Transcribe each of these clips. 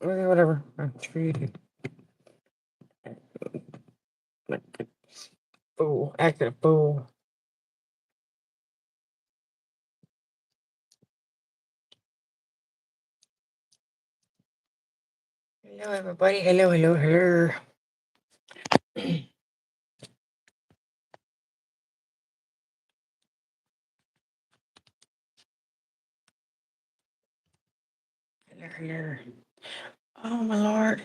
Whatever. Fool. Acting a fool. Hello, everybody. Hello, hello, hello. Hello, hello. Oh, my lord.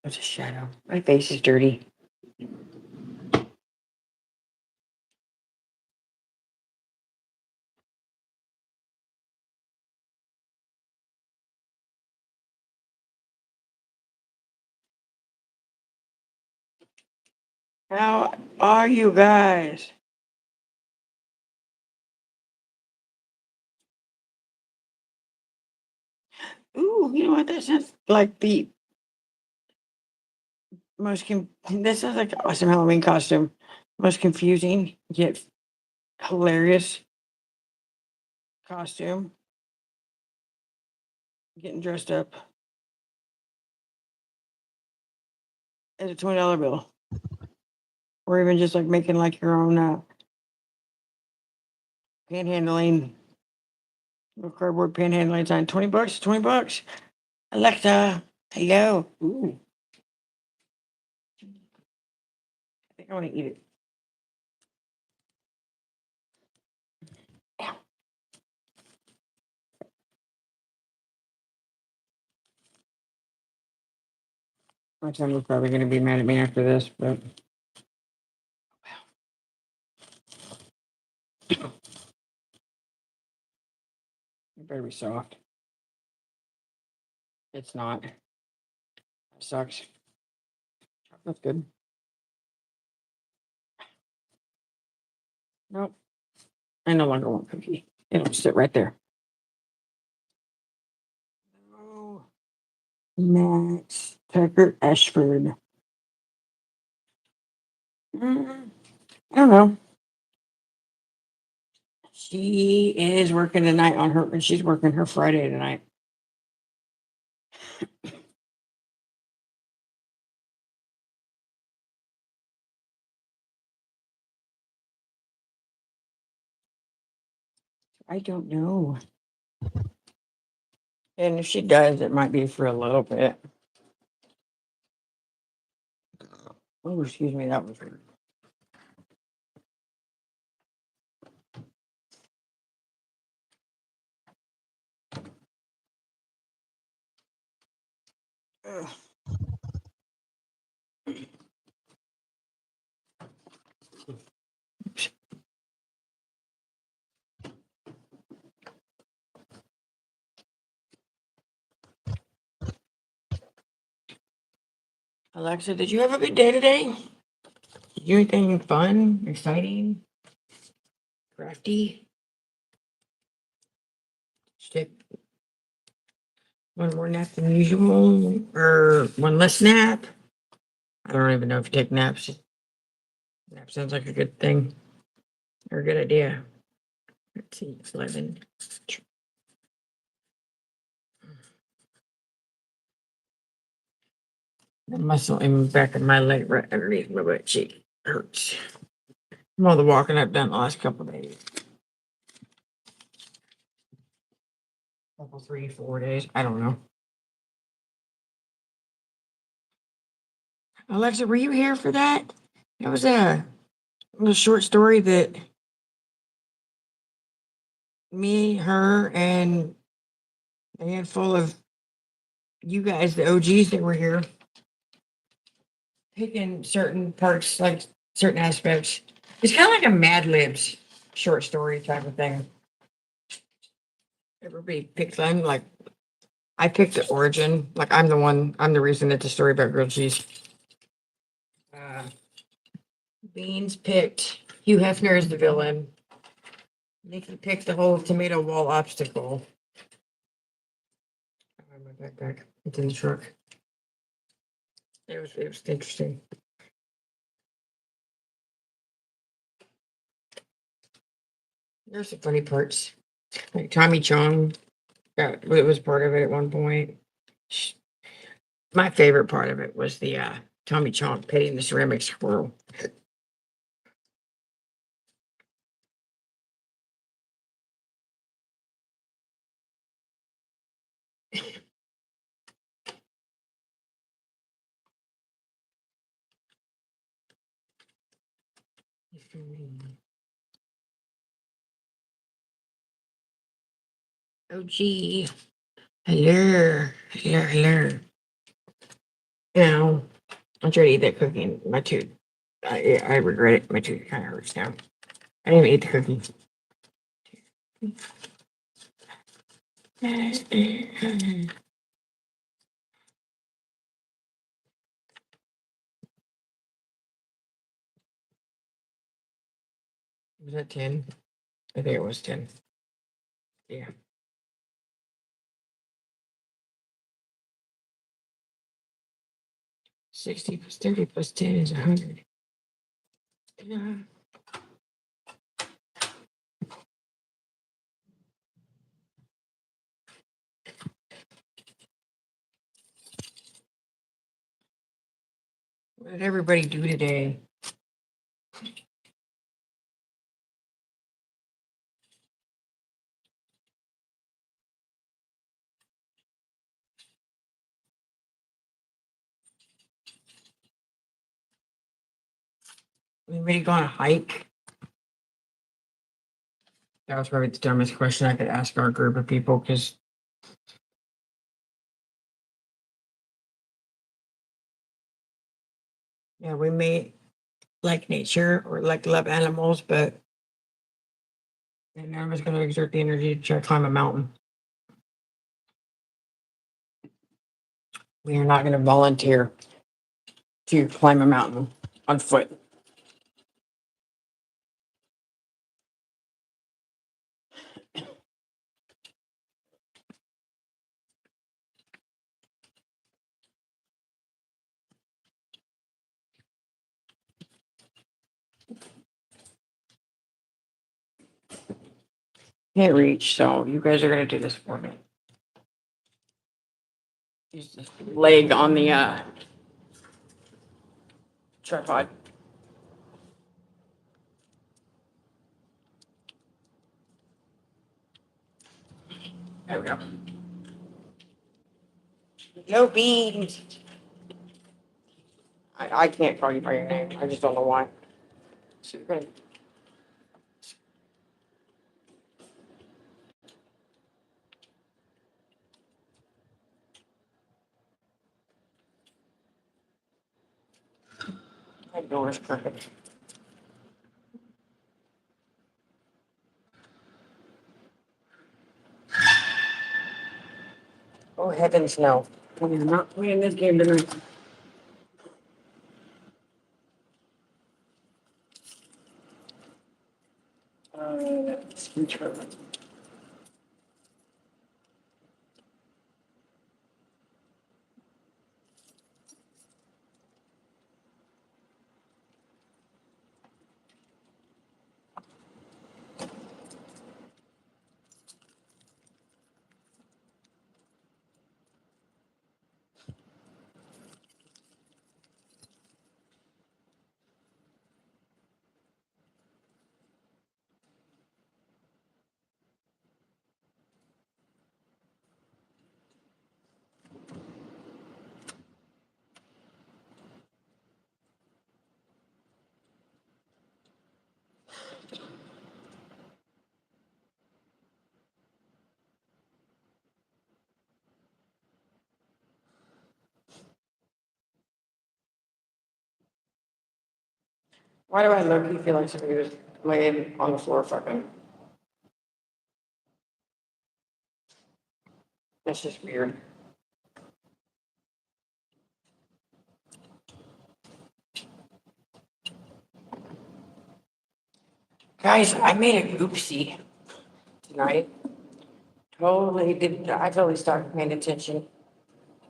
There's a shadow. My face is dirty. How are you guys? Ooh, you know what? That sounds like the that sounds like an awesome Halloween costume. Most confusing yet hilarious costume. Getting dressed up as a $20 bill. Or even just like making like your own panhandling, cardboard panhandling sign. $20, $20. Alexa, hello. Ooh, I think I want to eat it. My son was probably going to be mad at me after this, but it better be soft. It's not. It sucks. That's good. Nope. I no longer want cookie. It'll sit right there. Oh, Max Tucker Ashford. I don't know. She is working tonight on her. She's working her Friday tonight. I don't know. And if she does, it might be for a little bit. Oh, excuse me, that was weird. Ugh. Alexa, did you have a good day today? Did you do anything fun, exciting, crafty? Did you take one more nap than usual, or one less nap? I don't even know if you take naps. Nap sounds like a good thing or a good idea. Let's see, it's 11. The muscle in the back of my leg right underneath my butt cheek hurts. From all the walking I've done the last couple of days. Couple, 3, 4 days. I don't know. Alexa, were you here for that? It was a little short story that me, her, and a handful of you guys, the OGs that were here, picking certain parts, like certain aspects. It's kind of like a Mad Libs short story type of thing. Everybody picked them. Like I picked the origin. Like I'm the reason it's a story about grilled cheese. Uh, Beans picked Hugh Hefner as the villain. Nikki picked the whole tomato wall obstacle. I have my backpack. It's in the truck. It was interesting. There's some funny parts. Like Tommy Chong, it was part of it at one point. My favorite part of it was the Tommy Chonk petting the ceramic squirrel. Oh gee. Hello. Hello, hello. Now, I'm trying to eat that cookie and my tooth. I regret it. My tooth kind of hurts now. I didn't even eat the cookie. Was that 10? I think it was 10. Yeah. 60 plus 30 plus 10 is 100. What did everybody do today? Anybody go on a hike? That was probably the dumbest question I could ask our group of people because yeah, we may like nature or like love animals, but none of us going to exert the energy to try to climb a mountain. We are not going to volunteer to climb a mountain on foot. Can't reach, so you guys are going to do this for me. Use this leg on the tripod. There we go. No beans. I can't call you by your name. I just don't know why. So you're gonna. My door's perfect. Oh heavens, no! We are not playing this game tonight. Speech perfect. Why do I look? Feel like somebody was laying on the floor fucking? That's just weird. Guys, I made a oopsie tonight. I totally stopped paying attention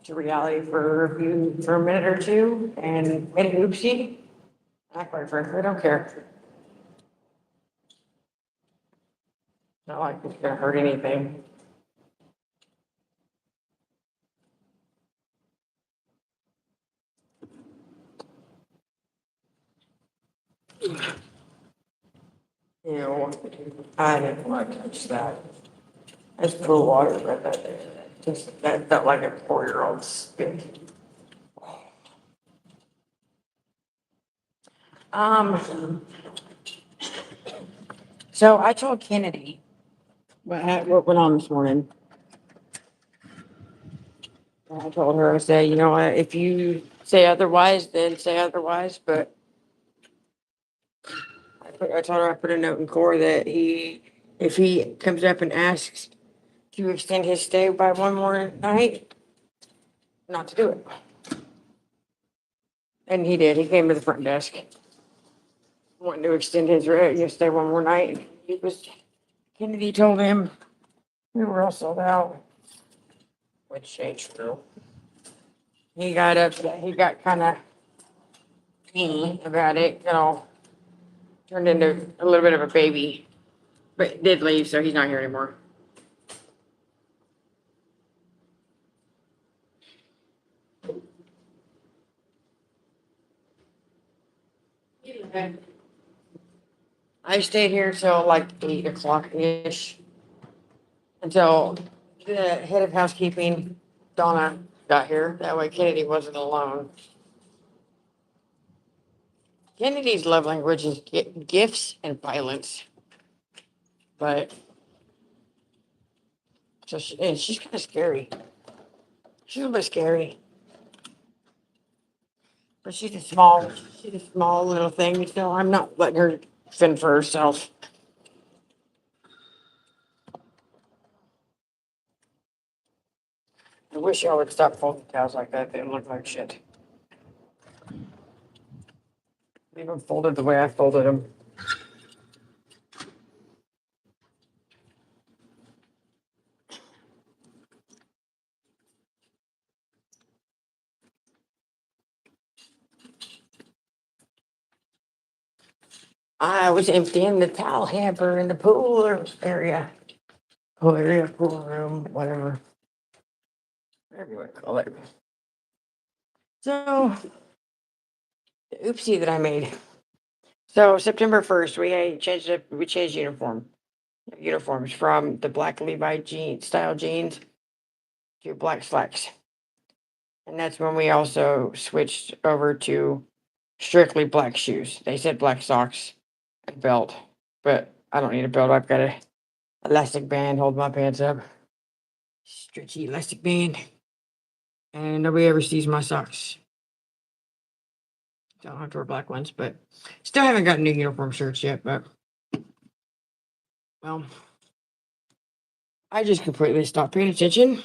to reality for a minute or two and made an oopsie. I quite frankly don't care. Not like it's gonna hurt anything. Ew, I didn't want to touch that. That's cool water right there. Just, that felt like a 4-year-old spit. Um, so I told Kennedy what went on this morning. I told her, I said, you know what, if you say otherwise, then say otherwise, but I told her I put a note in core that if he comes up and asks to extend his stay by one more night, not to do it. And he did. He came to the front desk wanting to extend his stay one more night. Kennedy told him we were all sold out, which ain't true. He got upset. He got kind of mean about it, turned into a little bit of a baby, but did leave, so he's not here anymore. I stayed here till like 8 o'clock-ish until the head of housekeeping, Donna, got here. That way Kennedy wasn't alone. Kennedy's love language is gifts and violence. But so and she's kind of scary. She's a little bit scary. But she's a small little thing, so I'm not letting her fend for herself. I wish y'all would stop folding towels like that. They look like shit. Leave them folded the way I folded them. I was emptying the towel hamper in the pool area. Pool room, whatever. Whatever you want to call it. So, the oopsie that I made. So September 1st, we changed uniforms from the black Levi style jeans to black slacks. And that's when we also switched over to strictly black shoes. They said black socks and belt, but I don't need a belt. I've got a elastic band holding my pants up. Stretchy elastic band. And nobody ever sees my socks. Don't have to wear black ones, but still haven't got new uniform shirts yet, but well, I just completely stopped paying attention.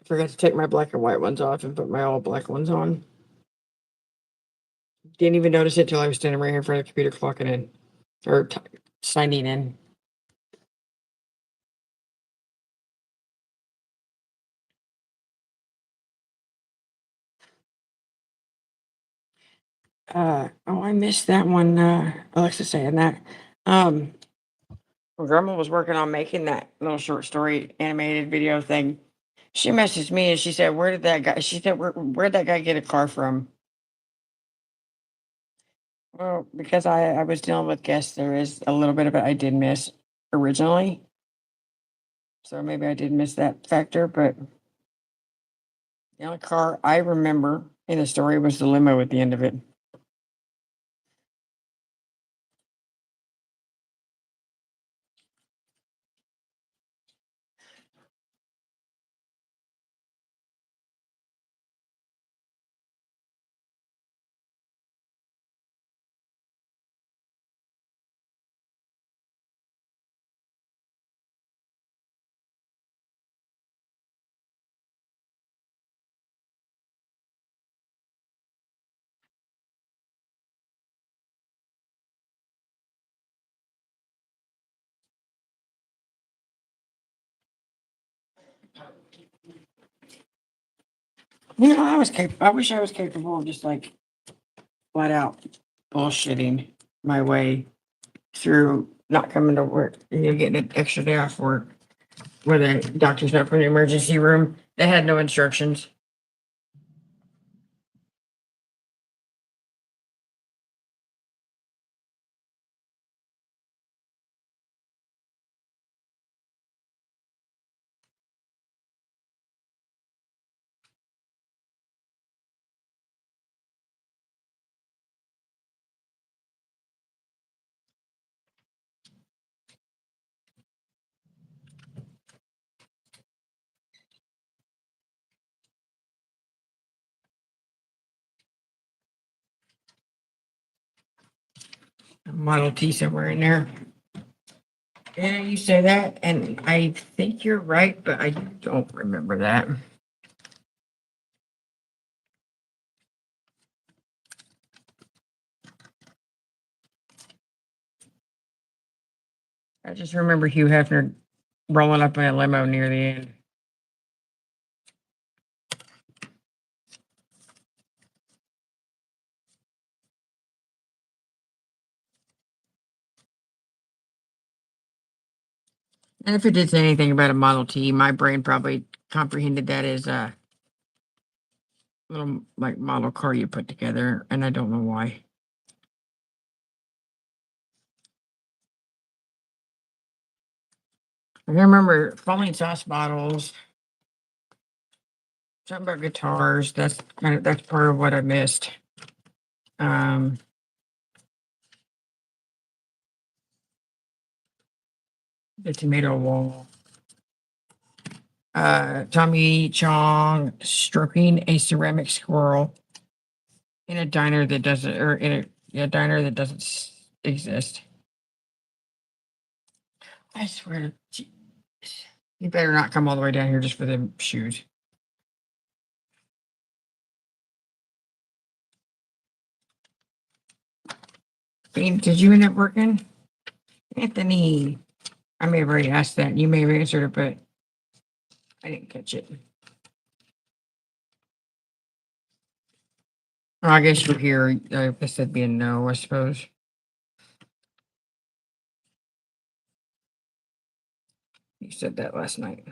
I forgot to take my black and white ones off and put my all black ones on. Didn't even notice it till I was standing right here in front of the computer clocking in or signing in. I missed that one. Alexa saying that. When Grandma was working on making that little short story animated video thing, she messaged me and she said, "Where did that guy?" She said, "Where'd that guy get a car from?" Well, because I was dealing with guests, there is a little bit of it I did miss originally. So maybe I did miss that factor, but the only car I remember in the story was the limo at the end of it. I wish I was capable of just like flat out bullshitting my way through not coming to work, getting an extra day off work. where the doctor's note from the emergency room. They had no instructions. Model T somewhere in there. Yeah, you say that, and I think you're right, but I don't remember that. I just remember Hugh Hefner rolling up in a limo near the end. And if it did say anything about a Model T, my brain probably comprehended that as a little like model car you put together, and I don't know why. I remember falling sauce bottles, something about guitars. That's part of what I missed. Um, the tomato wall. Tommy Chong stroking a ceramic squirrel in a diner that doesn't, or in a diner that doesn't exist. I swear to, you better not come all the way down here just for the shoes. Bean, did you end up working? Anthony, I may have already asked that. You may have answered it, but I didn't catch it. Well, I guess you're here. I guess that'd be a no, I suppose. You said that last night.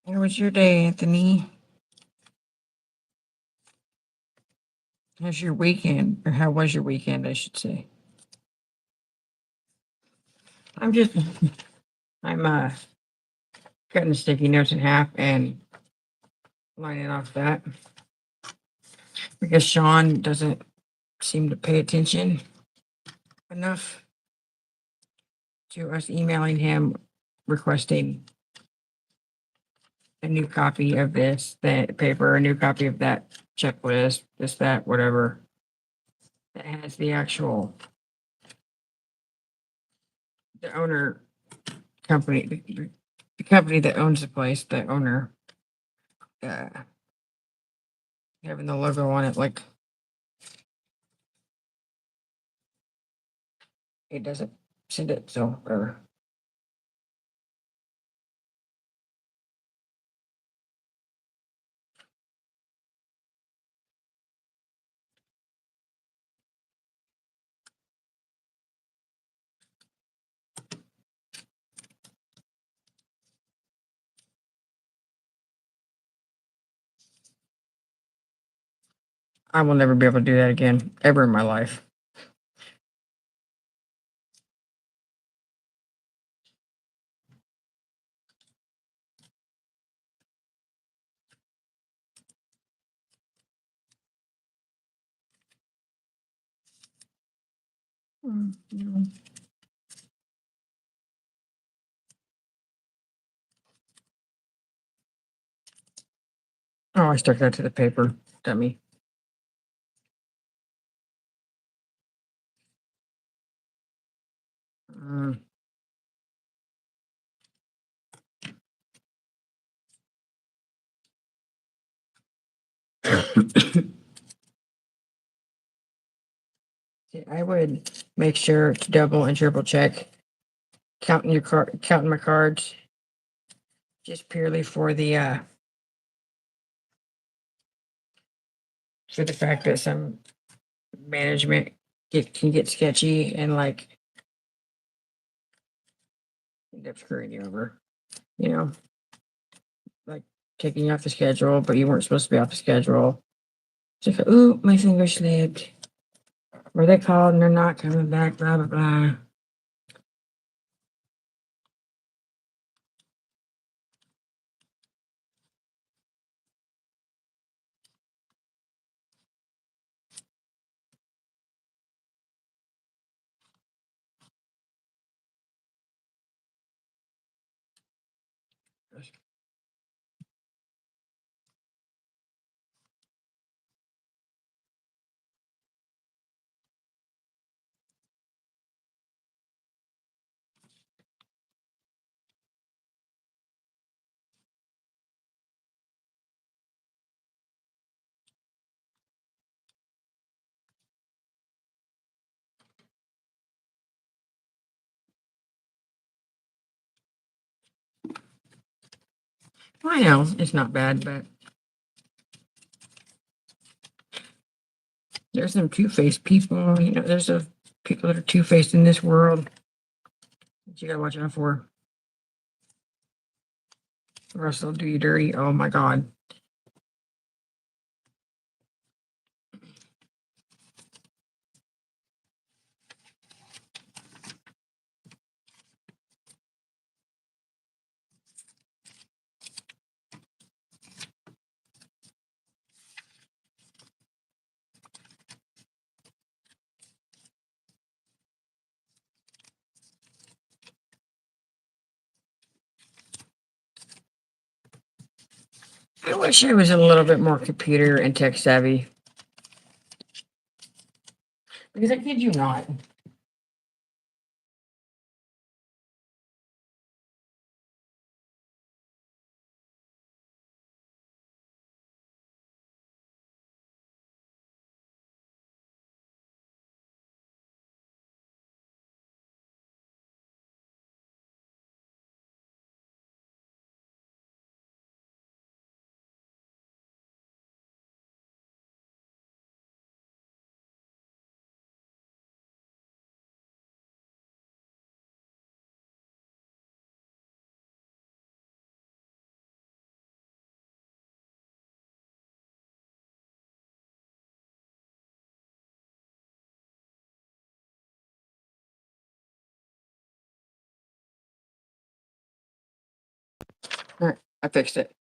How was your day, Anthony? How's your weekend? Or how was your weekend, I should say? I'm just, I'm cutting the sticky notes in half and lining off that because Sean doesn't seem to pay attention enough to us emailing him requesting a new copy of that paper, a new copy of that checklist, this, that, whatever, that has the actual, the owner company, the company that owns the place, the owner, uh, having the logo on it, like it doesn't send it, so whatever. I will never be able to do that again, ever in my life. No. Oh, I stuck that to the paper, dummy. Mm. I would make sure to double and triple check counting my cards just purely for the fact that some management can get sketchy and like end up screwing you over, you know, like taking you off the schedule, but you weren't supposed to be off the schedule. It's like, ooh, my finger slipped. Or they called and they're not coming back, blah, blah, blah. I know it's not bad, but there's some two-faced people. You know, there's a people that are two-faced in this world that you gotta watch out for. Or else they'll do you dirty. Oh my God. I wish I was a little bit more computer and tech savvy. Because I kid you not. All right, I fixed it.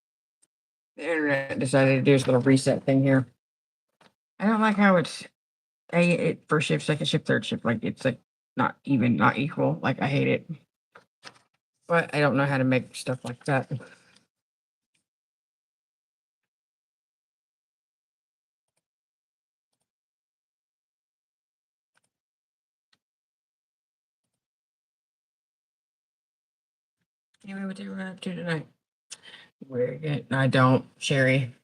The internet decided to do its little reset thing here. I don't like how it's first shift, second shift, third shift. Like it's like not even, not equal. Like I hate it. But I don't know how to make stuff like that. Anyway, what they were up to tonight? We're good. I don't, Sherry.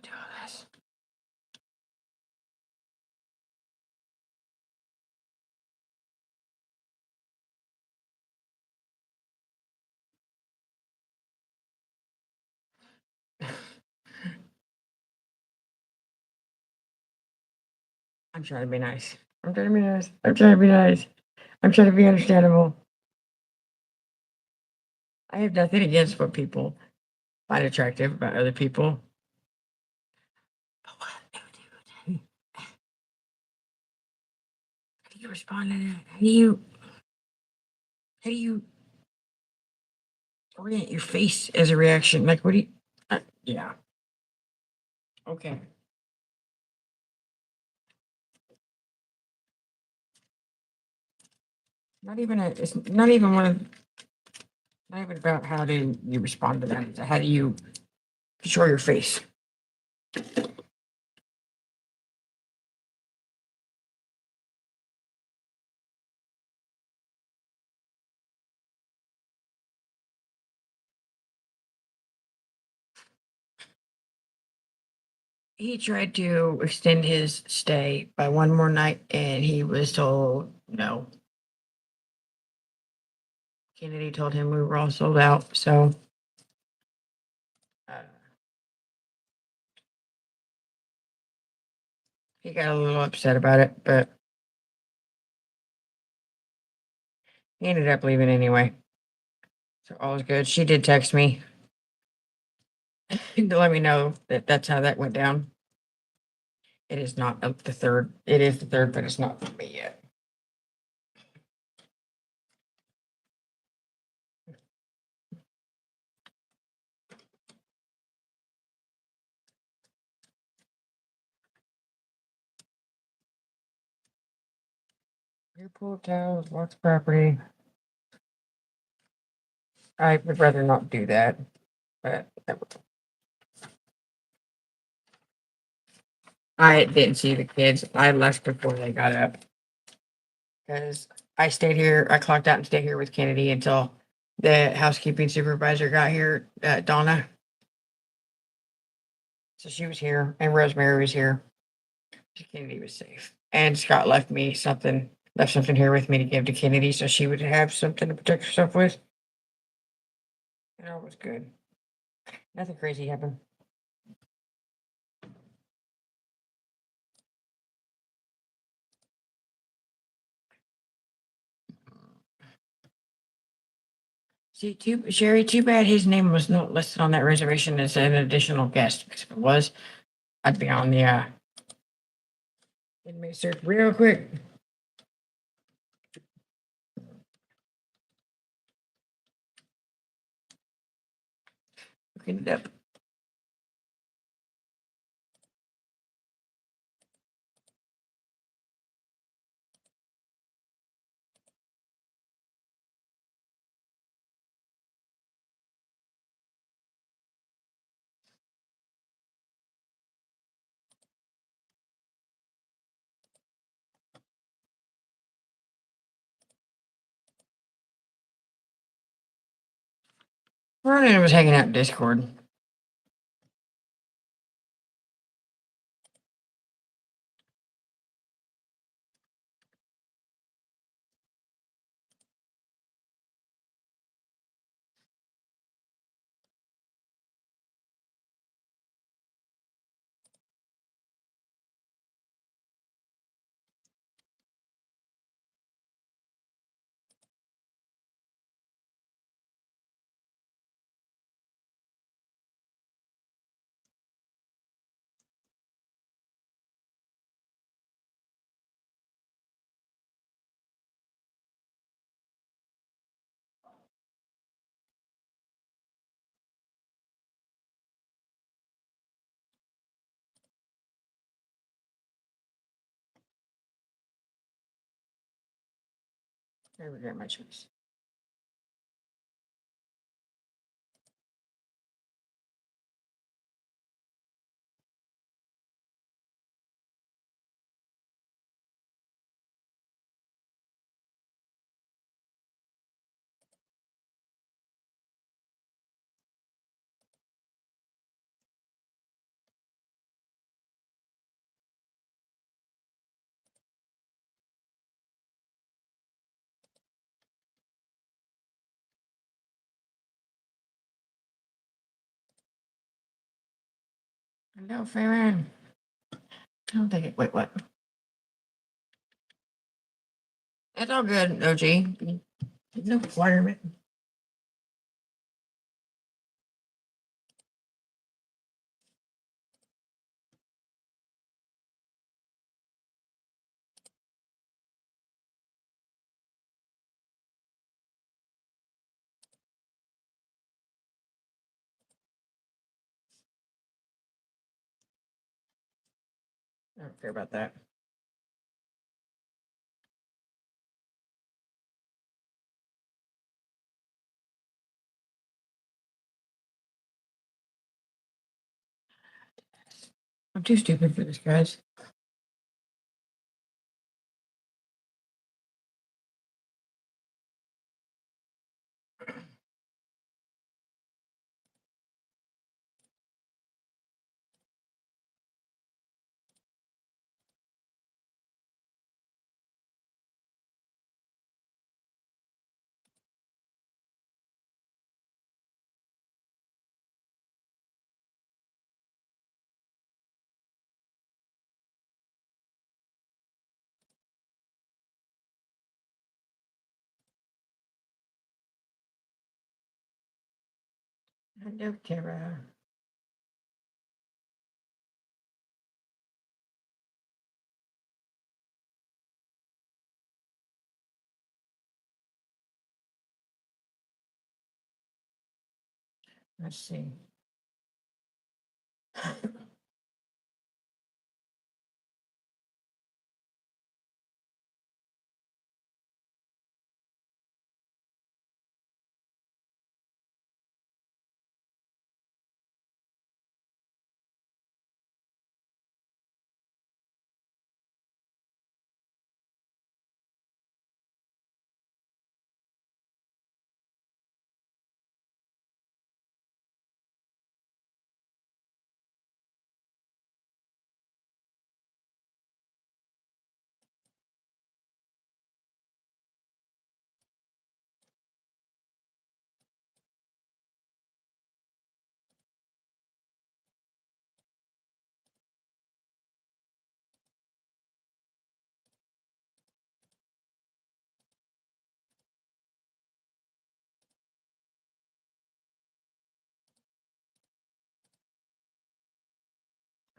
Do all this. I'm trying to be nice. I'm trying to be nice. I'm trying to be nice. I'm trying to be understandable. I have nothing against what people find attractive about other people. But what, dude? How do you respond to that? How do you? How do you orient your face as a reaction? Like, what do you? Yeah. Okay. Not even a. It's not even one of. Not even about how do you respond to that. It's how do you control your face? He tried to extend his stay by one more night, and he was told no. Kennedy told him we were all sold out, so uh, he got a little upset about it, but he ended up leaving anyway. So all was good. She did text me to let me know that that's how that went down. It is not the third. It is the third, but it's not for me yet. Airport towels, lots of property. I would rather not do that, but I didn't see the kids. I left before they got up because I stayed here. I clocked out and stayed here with Kennedy until the housekeeping supervisor got here, Donna. So she was here, and Rosemary was here. So Kennedy was safe, and Scott left something here with me to give to Kennedy, so she would have something to protect herself with. And all was good. Nothing crazy happened. See, Sherry, too bad his name was not listed on that reservation as an additional guest, because if it was, I'd be on the inmate search real quick. Looking it up. Ronan was hanging out in Discord. I regret my choice. No, Farron. I don't think it. Wait, what? It's all good, OG. No requirement. I don't care about that. I'm too stupid for this, guys. Hello, Tara. Let's see.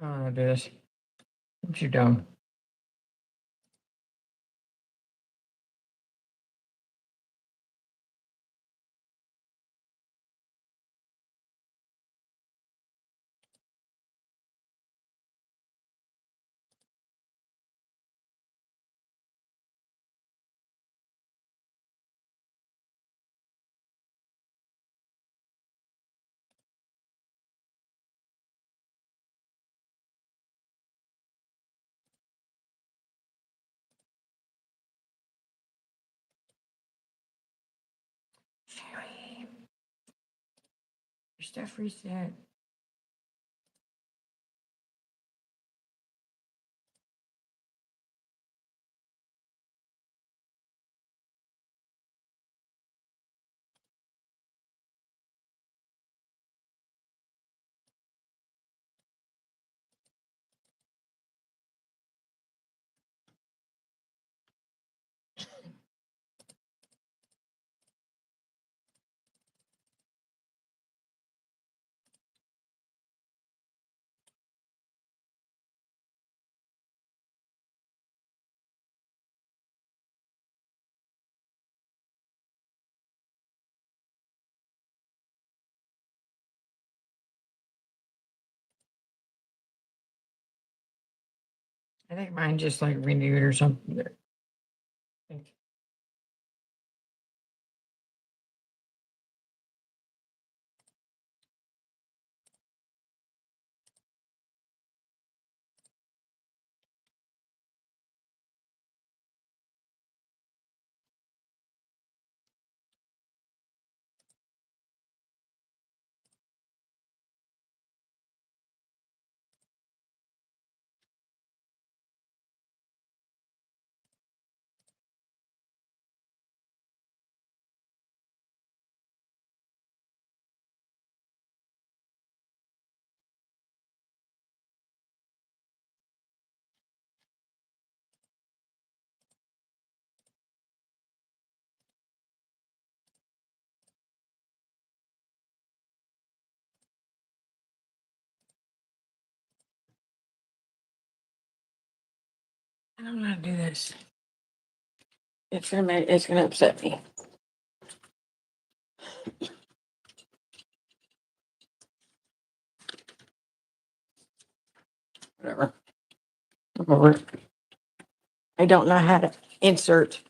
I don't want to do this. What you dumb? Sherry, your stuff reset. I think mine just like renewed or something. I think. I don't know how to do this. It's gonna upset me. Whatever. Or I don't know how to insert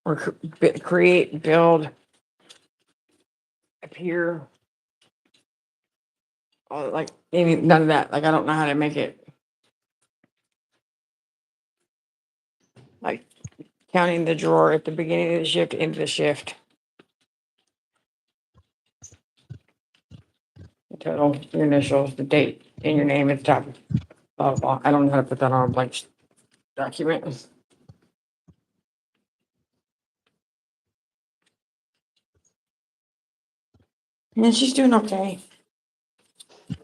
or create, build, appear. Or like maybe none of that. Like I don't know how to make it like counting the drawer at the beginning of the shift into the shift. The total, your initials, the date, and your name at the top. Blah, blah, blah. I don't know how to put that on a blank document. And she's doing okay. I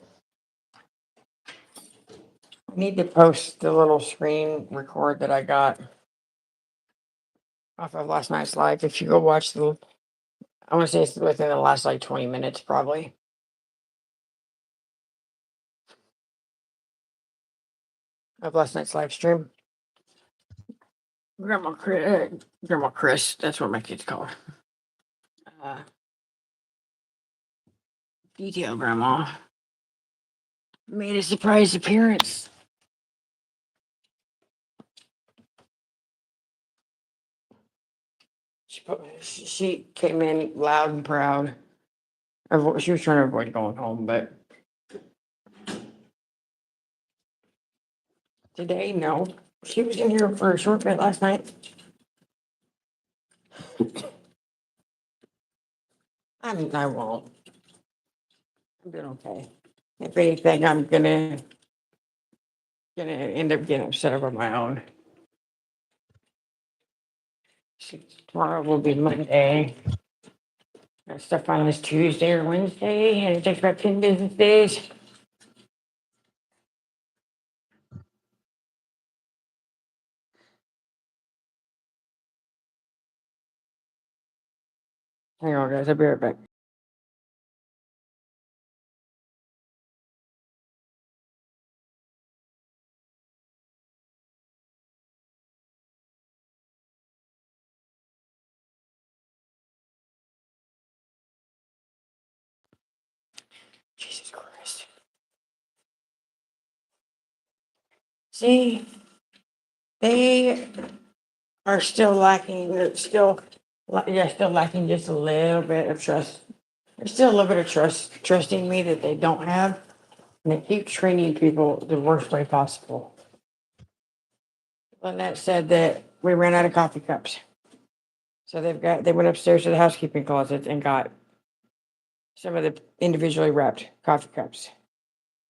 need to post the little screen record that I got off of last night's live. If you go watch I want to say it's within the last like 20 minutes, probably. Of last night's live stream. Grandma Chris, that's what my kids call her. Detail Grandma made a surprise appearance. She came in loud and proud. She was trying to avoid going home, but today, no. She was in here for a short bit last night. I won't. I'm doing okay. If anything, I'm gonna end up getting upset over my own. Tomorrow will be Monday. Got stuff on this Tuesday or Wednesday, and it takes about 10 business days. Hang on, guys. I'll be right back. Jesus Christ. See, they are still lacking. They're still lacking just a little bit of trust. There's still a little bit of trusting me that they don't have, and they keep training people the worst way possible. Lynette said that we ran out of coffee cups, so they went upstairs to the housekeeping closet and got some of the individually wrapped coffee cups.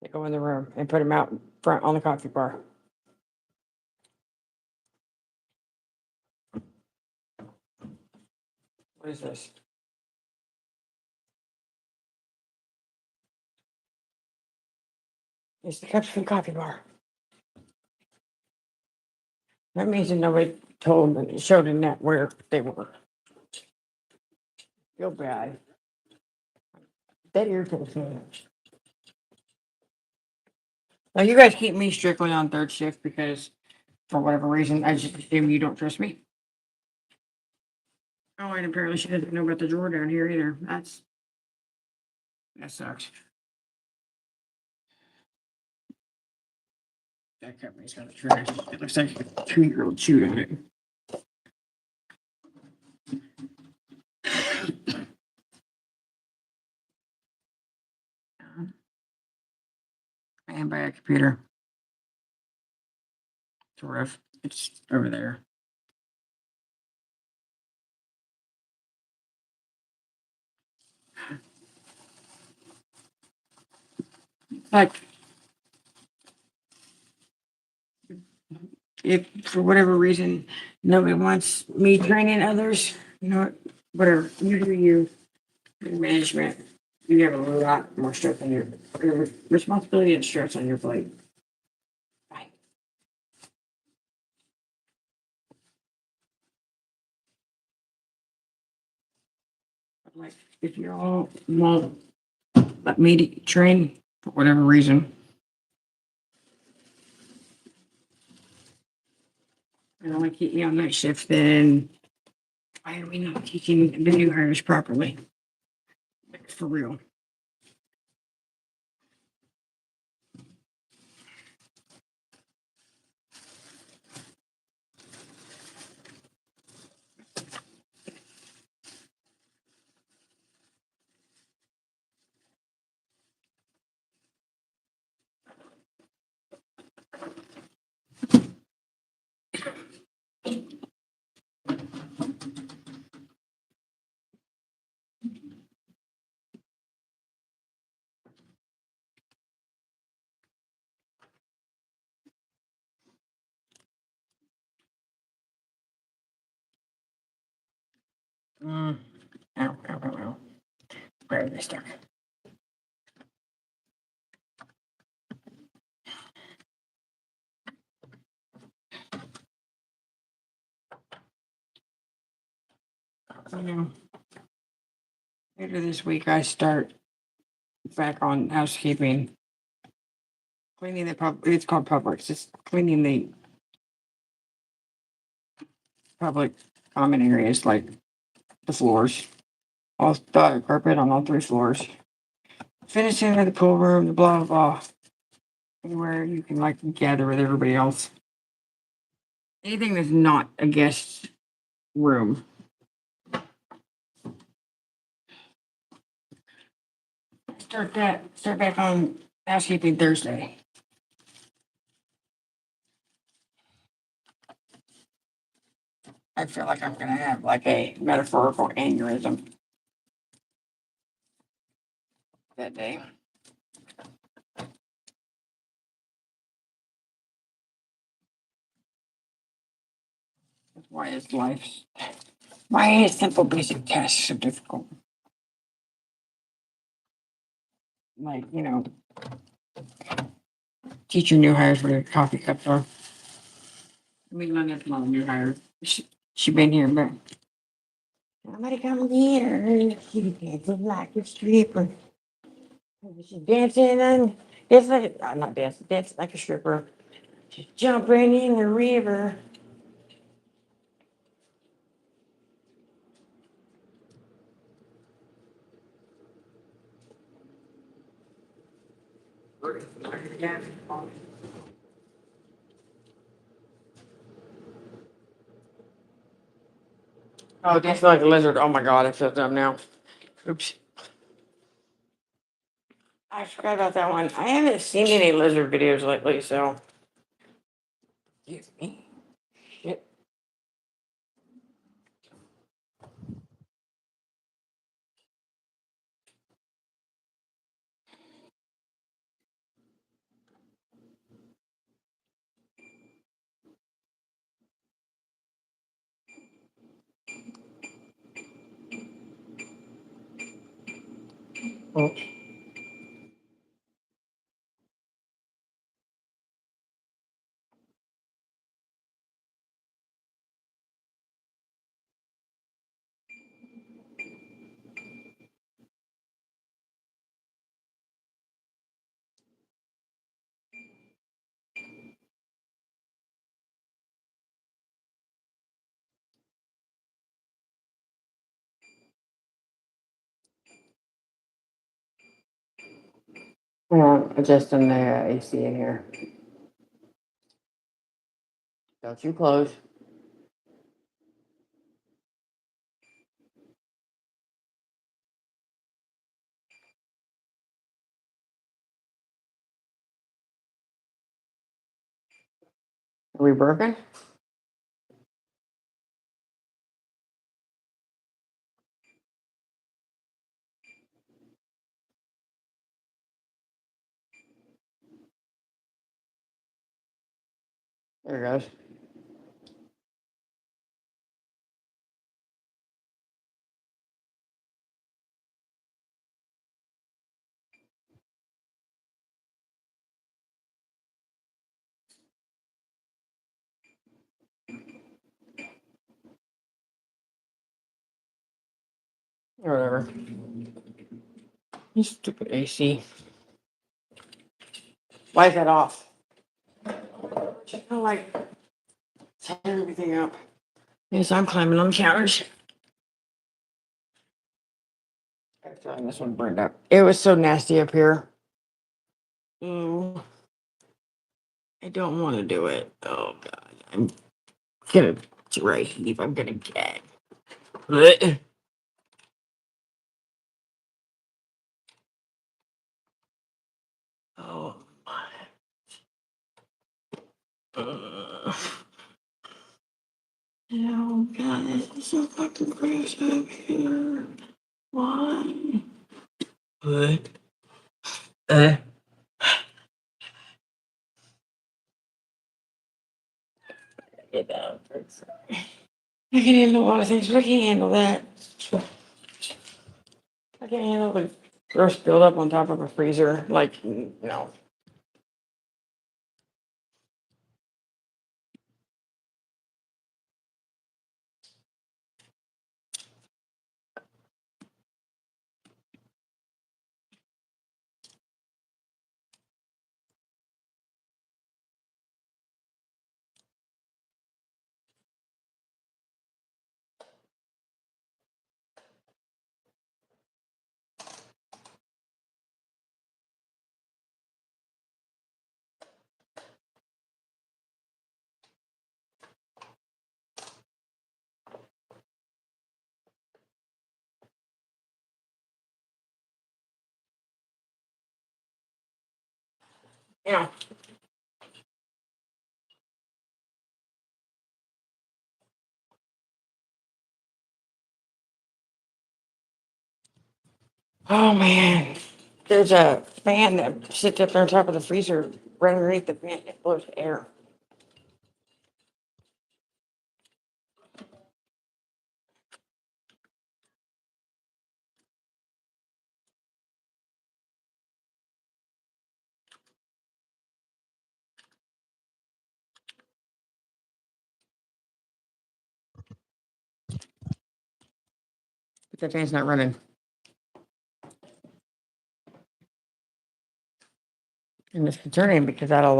They go in the room and put them out front on the coffee bar. What is this? It's the cups from the coffee bar. That means that nobody showed Annette where they were. Feel bad. That irritates me. Now you guys keep me strictly on third shift because for whatever reason I just assume you don't trust me. Oh, and apparently she doesn't know about the drawer down here either. That sucks. That company's got a trash. It looks like a 2-year-old chewed on it. I am by a computer. Terrific. It's over there. Like, if for whatever reason nobody wants me training others, whatever, you do you. Management, you have a lot more stress on your responsibility and stress on your plate. Bye. Like, if you all won't let me train for whatever reason, and only keep me on night shift, then why are we not teaching the new hires properly? Like, for real. Mm. Ow, ow, ow, ow. Where are they stuck? Um, Later this week, I start back on housekeeping, cleaning it's called Publix, just cleaning the public common areas like the floors, all the carpet on all 3 floors. Finishing in the pool room, the blah, blah, blah. Anywhere you can like gather with everybody else. Anything that's not a guest room. Start back on housekeeping Thursday. I feel like I'm gonna have like a metaphorical aneurysm that day. That's why his simple basic tasks so difficult. Like, teach your new hires where their coffee cups are. I mean, not that long new hire. She been here, but somebody come here. She dancing like a stripper. She's dancing and it's like not dancing, dancing like a stripper. She's jumping in the river. Oh, dancing like a lizard. Oh my god, I feel dumb now. Oops. I forgot about that one. I haven't seen any lizard videos lately, so. Excuse me. Shit. Oh. Adjusting the AC in here. Don't you close. Are we broken? There it goes. Or whatever. You stupid AC. Why is that off? Just kind of like tear everything up. Yes, I'm climbing on the counters. I'm feeling this one burned up. It was so nasty up here. Ooh, I don't want to do it. Oh god, I'm gonna dry heave. I'm gonna gag. Blech. Oh my. Oh god, it's so fucking gross up here. Why? What? Uh. Get down. I can handle a lot of things, but I can't handle that. I can't handle the gross buildup on top of a freezer. Like, no. Yeah. Oh man. There's a fan that sits up there on top of the freezer. Right underneath the fan, it blows air. But the fan's not running. And it's concerning because that'll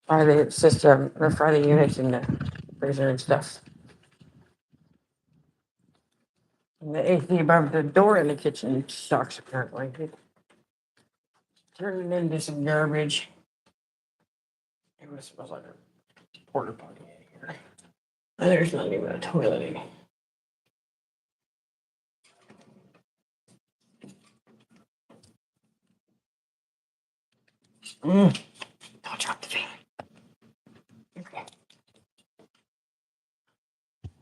fry the system or fry the units in the freezer and stuff. And the AC above the door in the kitchen sucks apparently. It turned it into some garbage. It smells like a porta potty in here. Oh, there's not even a toilet in here. Don't drop the fan. Okay.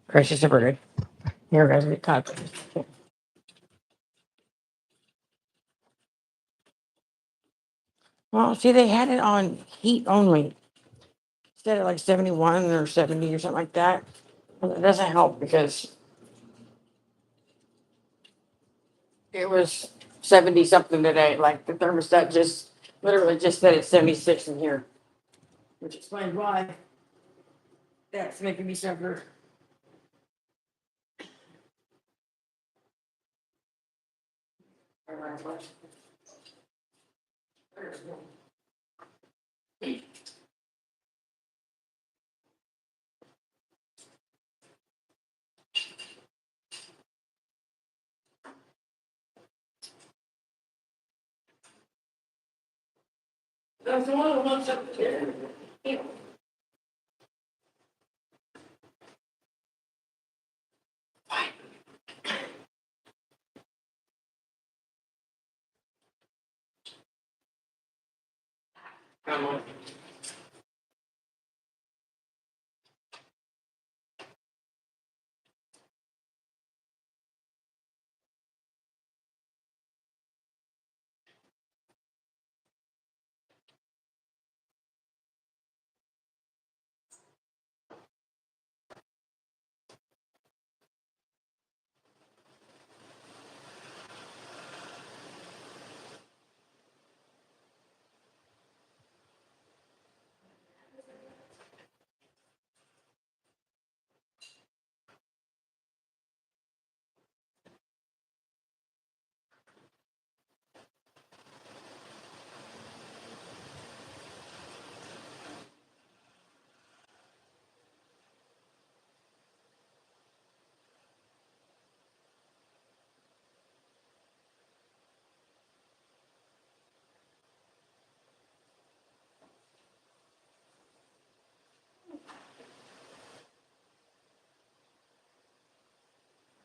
Crisis averted. Here, guys, get caught. Well, see, they had it on heat only. Instead of like 71 or 70 or something like that. And it doesn't help because it was 70 something today. Like the thermostat just literally just said it's 76 in here, which explains why that's making me suffer. That's one of the ones up there. Come on.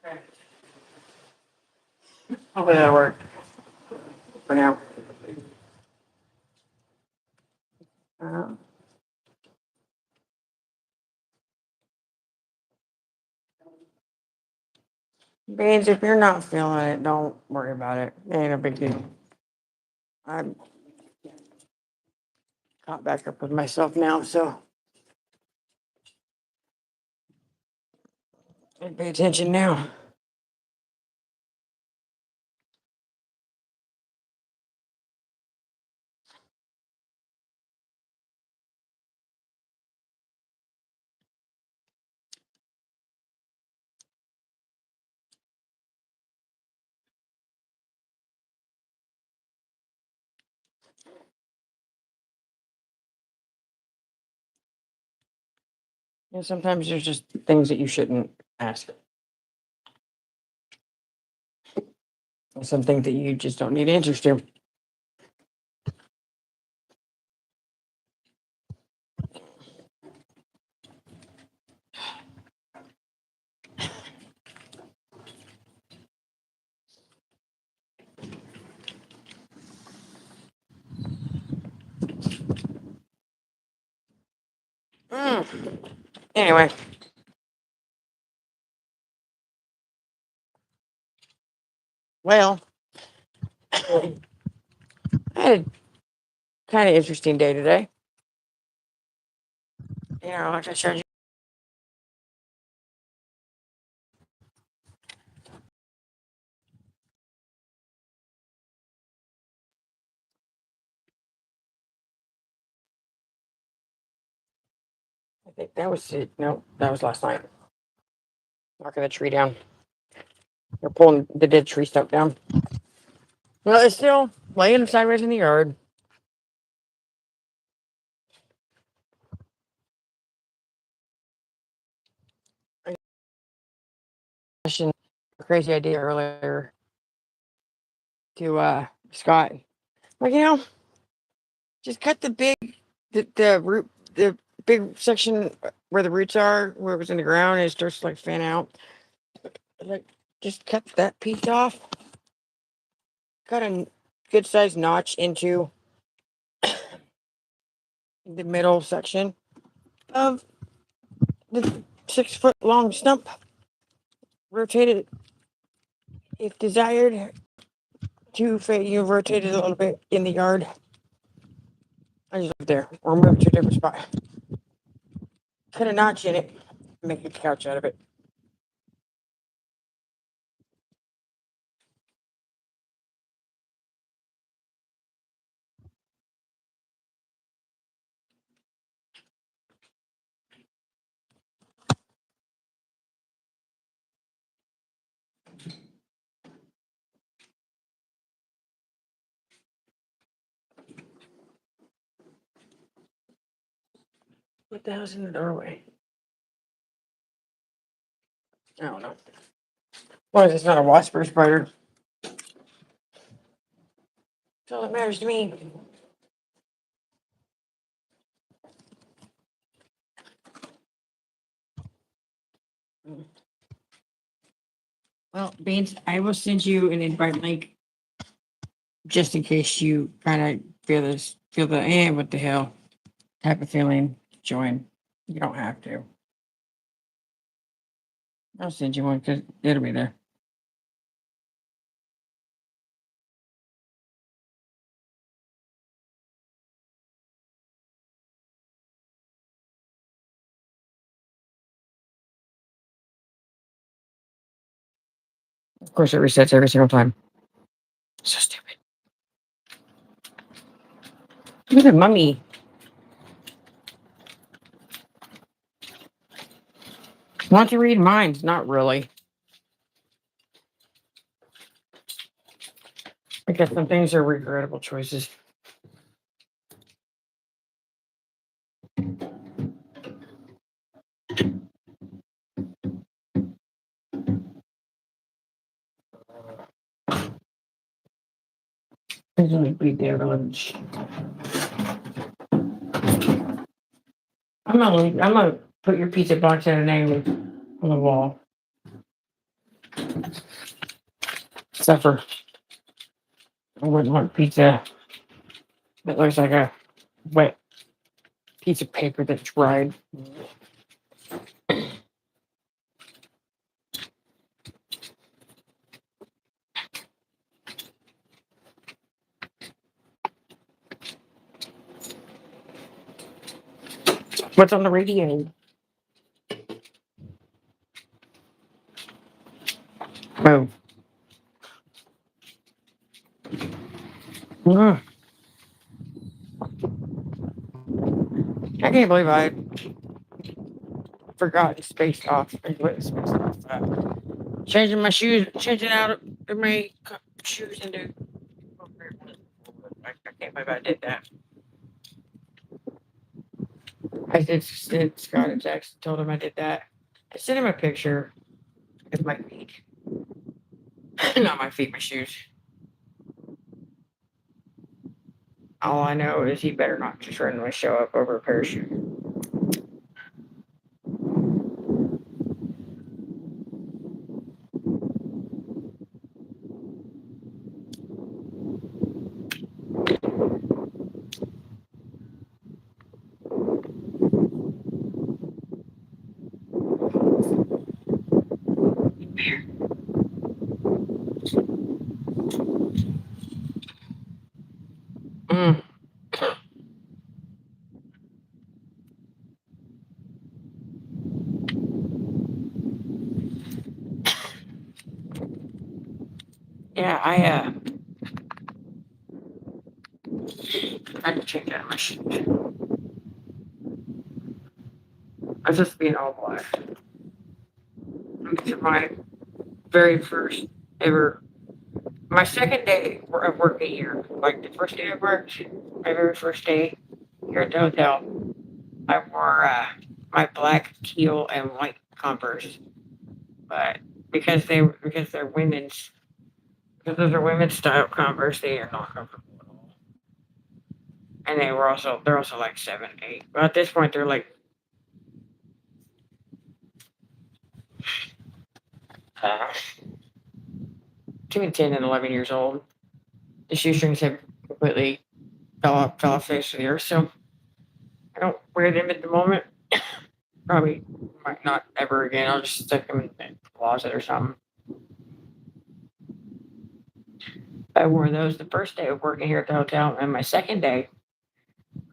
Okay. Hopefully that'll work for now. Uh, Beans, if you're not feeling it, don't worry about it. It ain't a big deal. I'm caught back up with myself now, so I pay attention now. And sometimes there's just things that you shouldn't ask. And some things that you just don't need answers to. Anyway. Well, I had a kind of interesting day today. Like I showed you. I think that was it. No, that was last night. Knocking the tree down. They're pulling the dead tree stump down. Well, it's still laying sideways in the yard. Crazy idea earlier to Scott. Like, just cut the root, the big section where the roots are, where it was in the ground, and it starts to like fan out. Like, just cut that piece off. Cut a good sized notch into the middle section of the 6 foot long stump. Rotate it if desired. You rotate it a little bit in the yard. I just leave it there, or move it to a different spot. Cut a notch in it, make a couch out of it. What the hell's in the doorway? I don't know. Well, it's not a wasp or a spider. That's all that matters to me. Well, Beans, I will send you an invite link just in case you kind of feel the what the hell type of feeling. Join. You don't have to. I'll send you one because it'll be there. Of course, it resets every single time. So stupid. Look at the mummy. Want to read minds? Not really. Because some things are regrettable choices. There's only beat their lunch. I'm gonna put your pizza box and a name on the wall. Suffer. I wouldn't want pizza that looks like a wet piece of paper that's dried. What's on the radio? Oh. Mm. I can't believe I forgot to space off. Changing my shoes, changing out of my shoes into. I can't if I did that. I did send Scott a text, told him I did that. I sent him a picture of my feet. Not my feet, my shoes. All I know is he better not just randomly show up over a pair of shoes. Mm. Yeah, I tried to change out my shoes. I was just being all black. These are my very first ever, my second day of working here. Like the first day I worked, my very first day here at the hotel, I wore my black, teal, and white Converse. But because they're women's, because those are women's style Converse, they are not comfortable at all. And they're also like 7, 8. But at this point, they're like uh, between 10 and 11 years old. The shoestrings have completely fell off the face of the earth. So I don't wear them at the moment. Probably might not ever again. I'll just stick them in the closet or something. I wore those the first day of working here at the hotel, and my second day,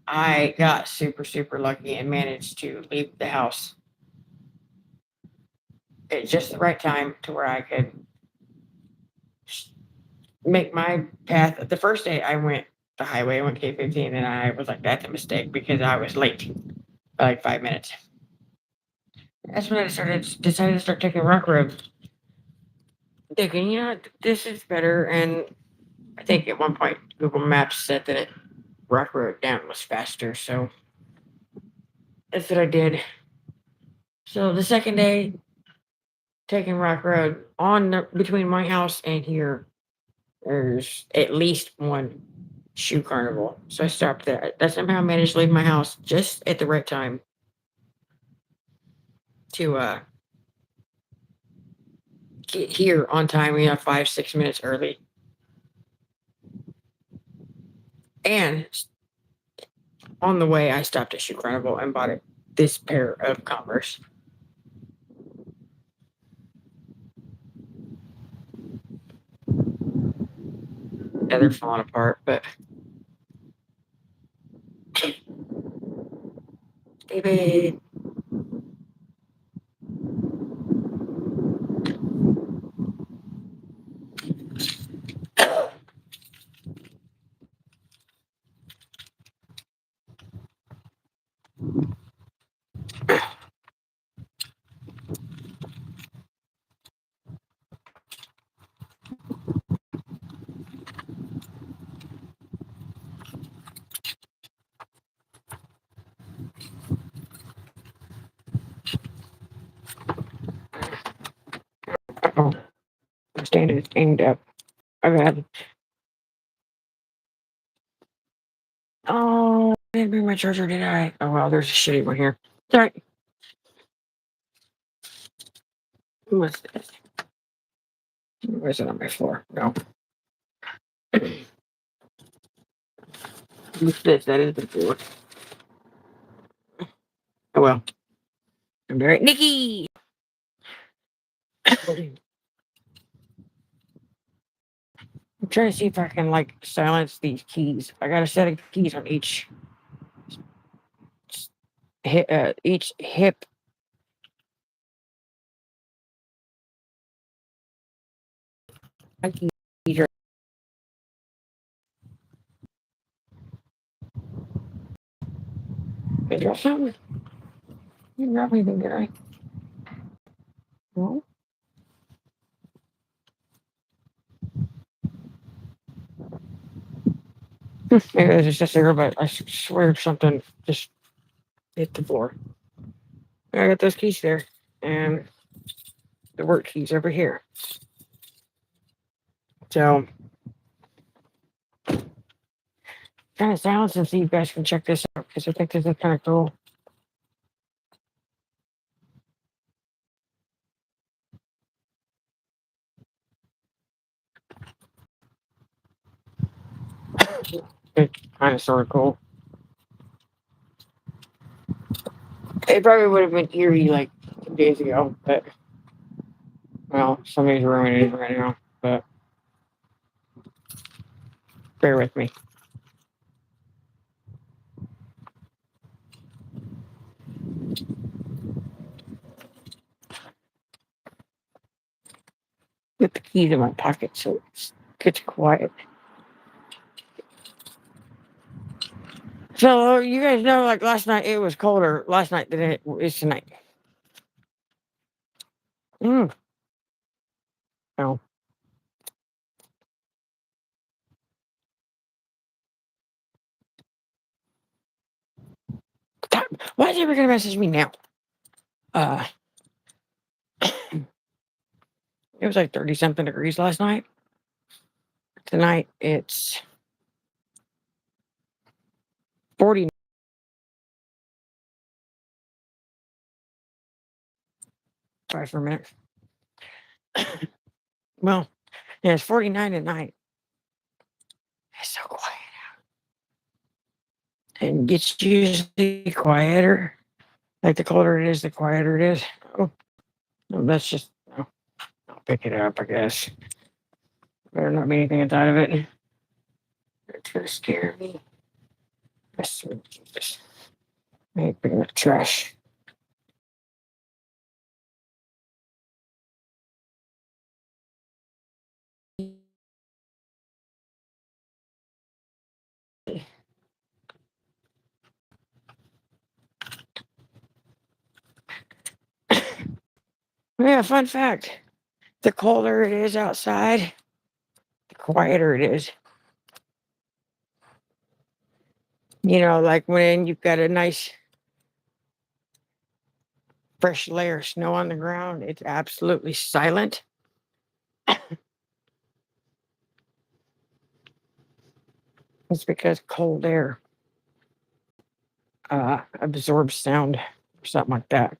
I got super, super lucky and managed to leave the house at just the right time to where I could make my path. The first day I went the highway, I went K15, and I was like, that's a mistake because I was late by like 5 minutes. That's when I decided to start taking rock roads. Thinking, this is better. And I think at one point Google Maps said that rock road down was faster. So that's what I did. So the second day, taking rock road between my house and here, there's at least one shoe carnival. So I stopped there. I somehow managed to leave my house just at the right time to get here on time, 5, 6 minutes early. And on the way, I stopped at Shoe Carnival and bought this pair of Converse. Yeah, they're falling apart, but David. Oh, my stand is aimed up. I've had. Oh, I didn't bring my charger, did I? Oh, well, there's a shitty one here. Sorry. What's this? Where's it on my floor? No. What's this? That is the floor. Oh, well. I'm very. Nikki! I'm trying to see if I can, silence these keys. I got a set of keys on each hip. My keys are. Is there something? You didn't drop anything, did I? No? Maybe it's just there, but I swear something just hit the floor. I got those keys there, and the work keys over here. So, kind of sounds and see if you guys can check this out because I think this is kind of cool. It's kind of sort of cool. It probably would have been eerie like 2 days ago, but well, somebody's ruining it right now. But bear with me. Put the keys in my pocket so it gets quiet. So you guys know, like last night it was colder last night than it is tonight. Oh, why is everybody gonna message me now? Uh, it was like 30 something degrees last night. Tonight it's 40. Sorry for a minute. Well, yeah, it's 49 at night. It's so quiet out. And it gets usually quieter. Like the colder it is, the quieter it is. Oh, no, that's just, no, I'll pick it up, I guess. Better not be anything inside of it. It's gonna scare me. Just maybe bring the trash. Yeah, fun fact. The colder it is outside, the quieter it is. You know, like when you've got a nice fresh layer of snow on the ground, it's absolutely silent. It's because cold air absorbs sound or something like that.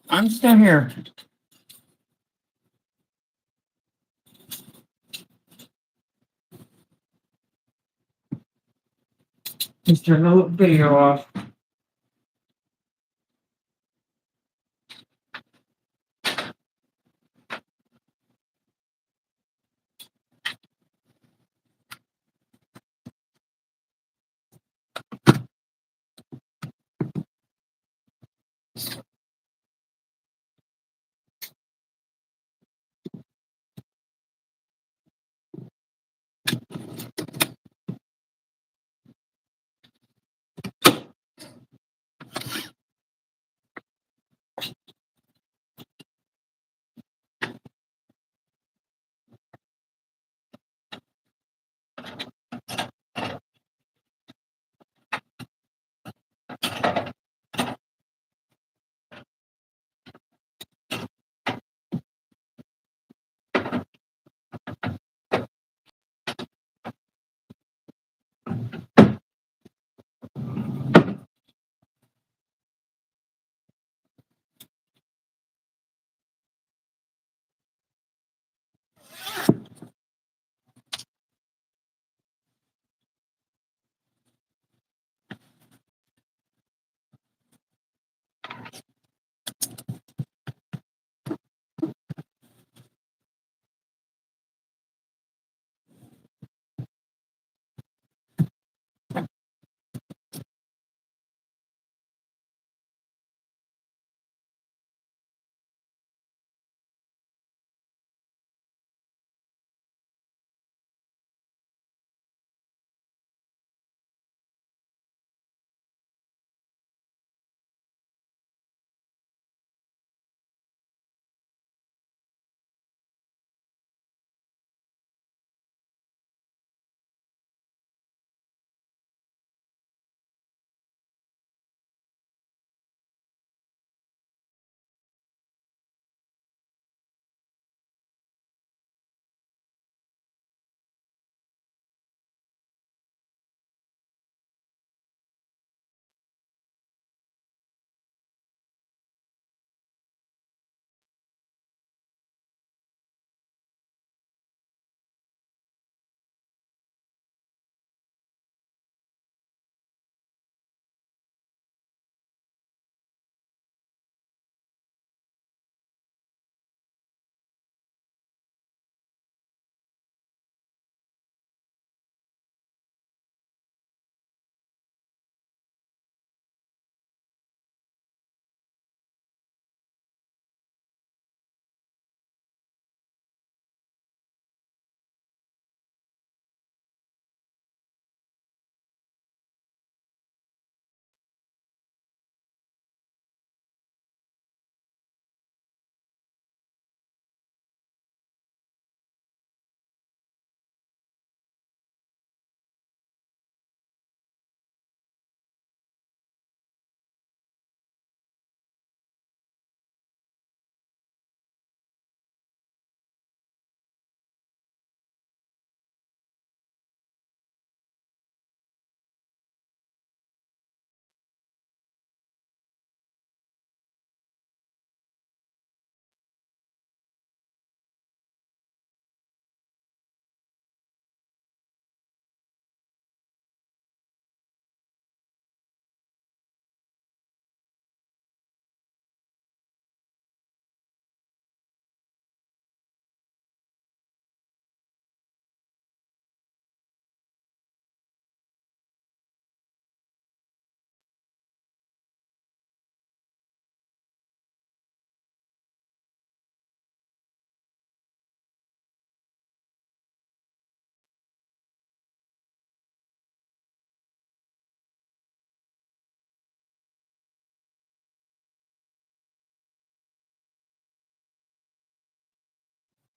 I'm still here. Just turn the video off.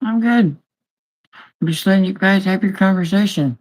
I'm good. I'm just letting you guys have your conversation.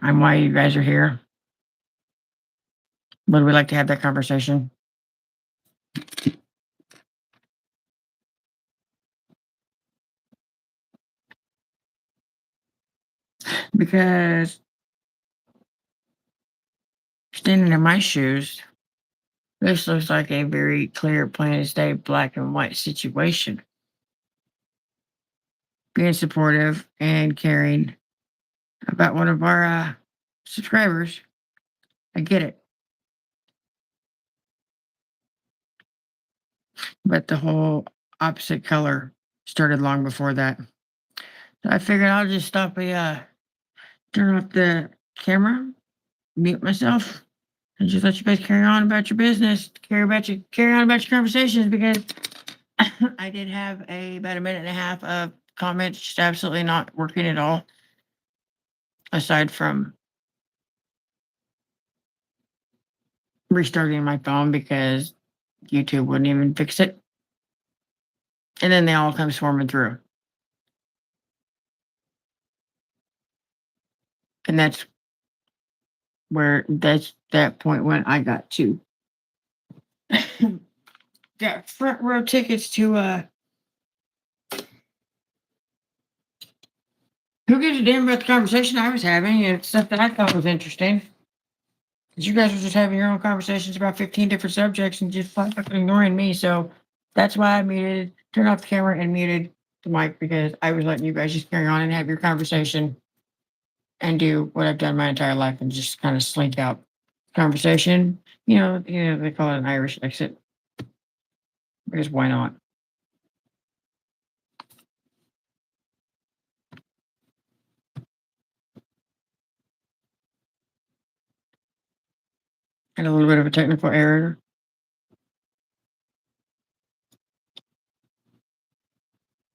I'm why you guys are here. Would we like to have that conversation? Because standing in my shoes, this looks like a very clear, plain as day, black and white situation. Being supportive and caring about one of our subscribers, I get it. But the whole opposite color started long before that. So I figured I'll just stop turn off the camera, mute myself, and just let you guys carry on about your business, carry on about your conversations because I did have about a minute and a half of comments just absolutely not working at all, aside from restarting my phone because YouTube wouldn't even fix it. And then they all come swarming through. And that's that point when I got to got front row tickets to who gives a damn about the conversation I was having and stuff that I thought was interesting. 'Cause you guys were just having your own conversations about 15 different subjects and just fucking ignoring me. So that's why I turned off the camera and muted the mic because I was letting you guys just carry on and have your conversation and do what I've done my entire life and just kind of slink out conversation. They call it an Irish exit because why not? And a little bit of a technical error.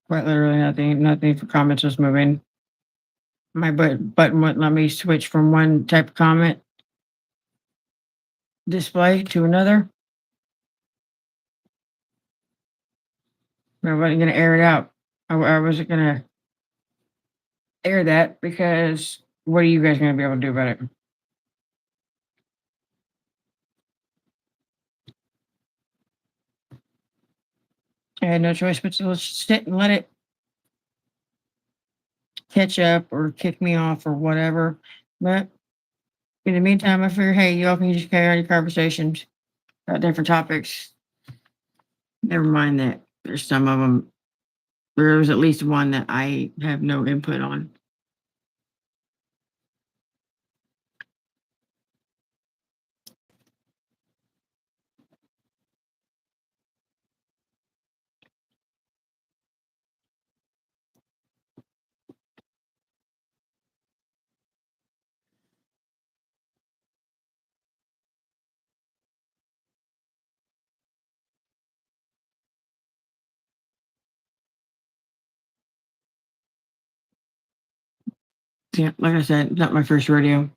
Quite literally nothing. Nothing for comments was moving. My button wouldn't let me switch from one type of comment display to another. I wasn't going to air it out. I wasn't going to air that because what are you guys going to be able to do about it? I had no choice but to just sit and let it catch up or kick me off or whatever. But in the meantime, I figured, hey, y'all can just carry on your conversations about different topics. Never mind that there's some of them. There was at least one that I have no input on. Yeah, like I said, not my first rodeo.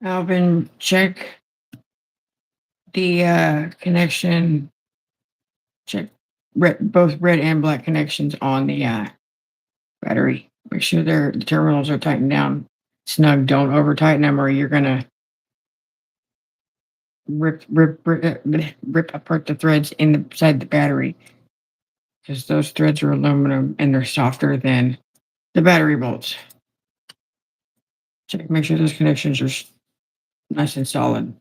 Alvin, check the connection. Check both red and black connections on the battery. Make sure the terminals are tightened down snug. Don't over tighten them, or you're gonna rip apart the threads inside the battery, because those threads are aluminum and they're softer than the battery bolts. Check, make sure those connections are nice and solid.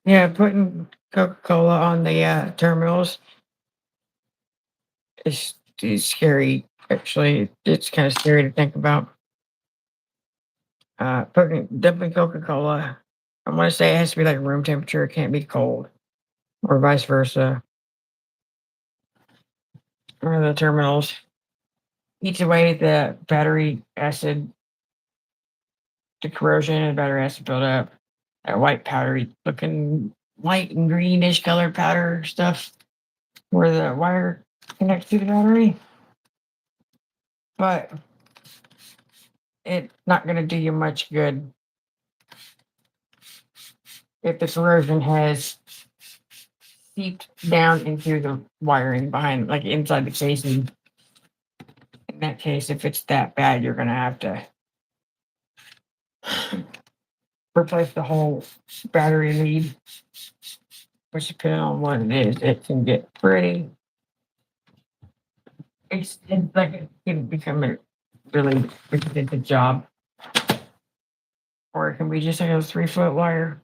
Yeah, putting Coca-Cola on the terminals is scary. Actually, it's kind of scary to think about. Putting dumping Coca-Cola. I want to say it has to be like room temperature. It can't be cold, or vice versa. Or the terminals eats away the battery acid, the corrosion, and battery acid buildup. That white powdery looking, white and greenish colored powder stuff where the wire connects to the battery. But it's not going to do you much good if the corrosion has seeped down into the wiring behind, like inside the casing. In that case, if it's that bad, you're going to have to replace the whole battery lead, which depending on what it is, it can get pretty. It's like it can become a really expensive job, or it can be just like a 3 foot wire.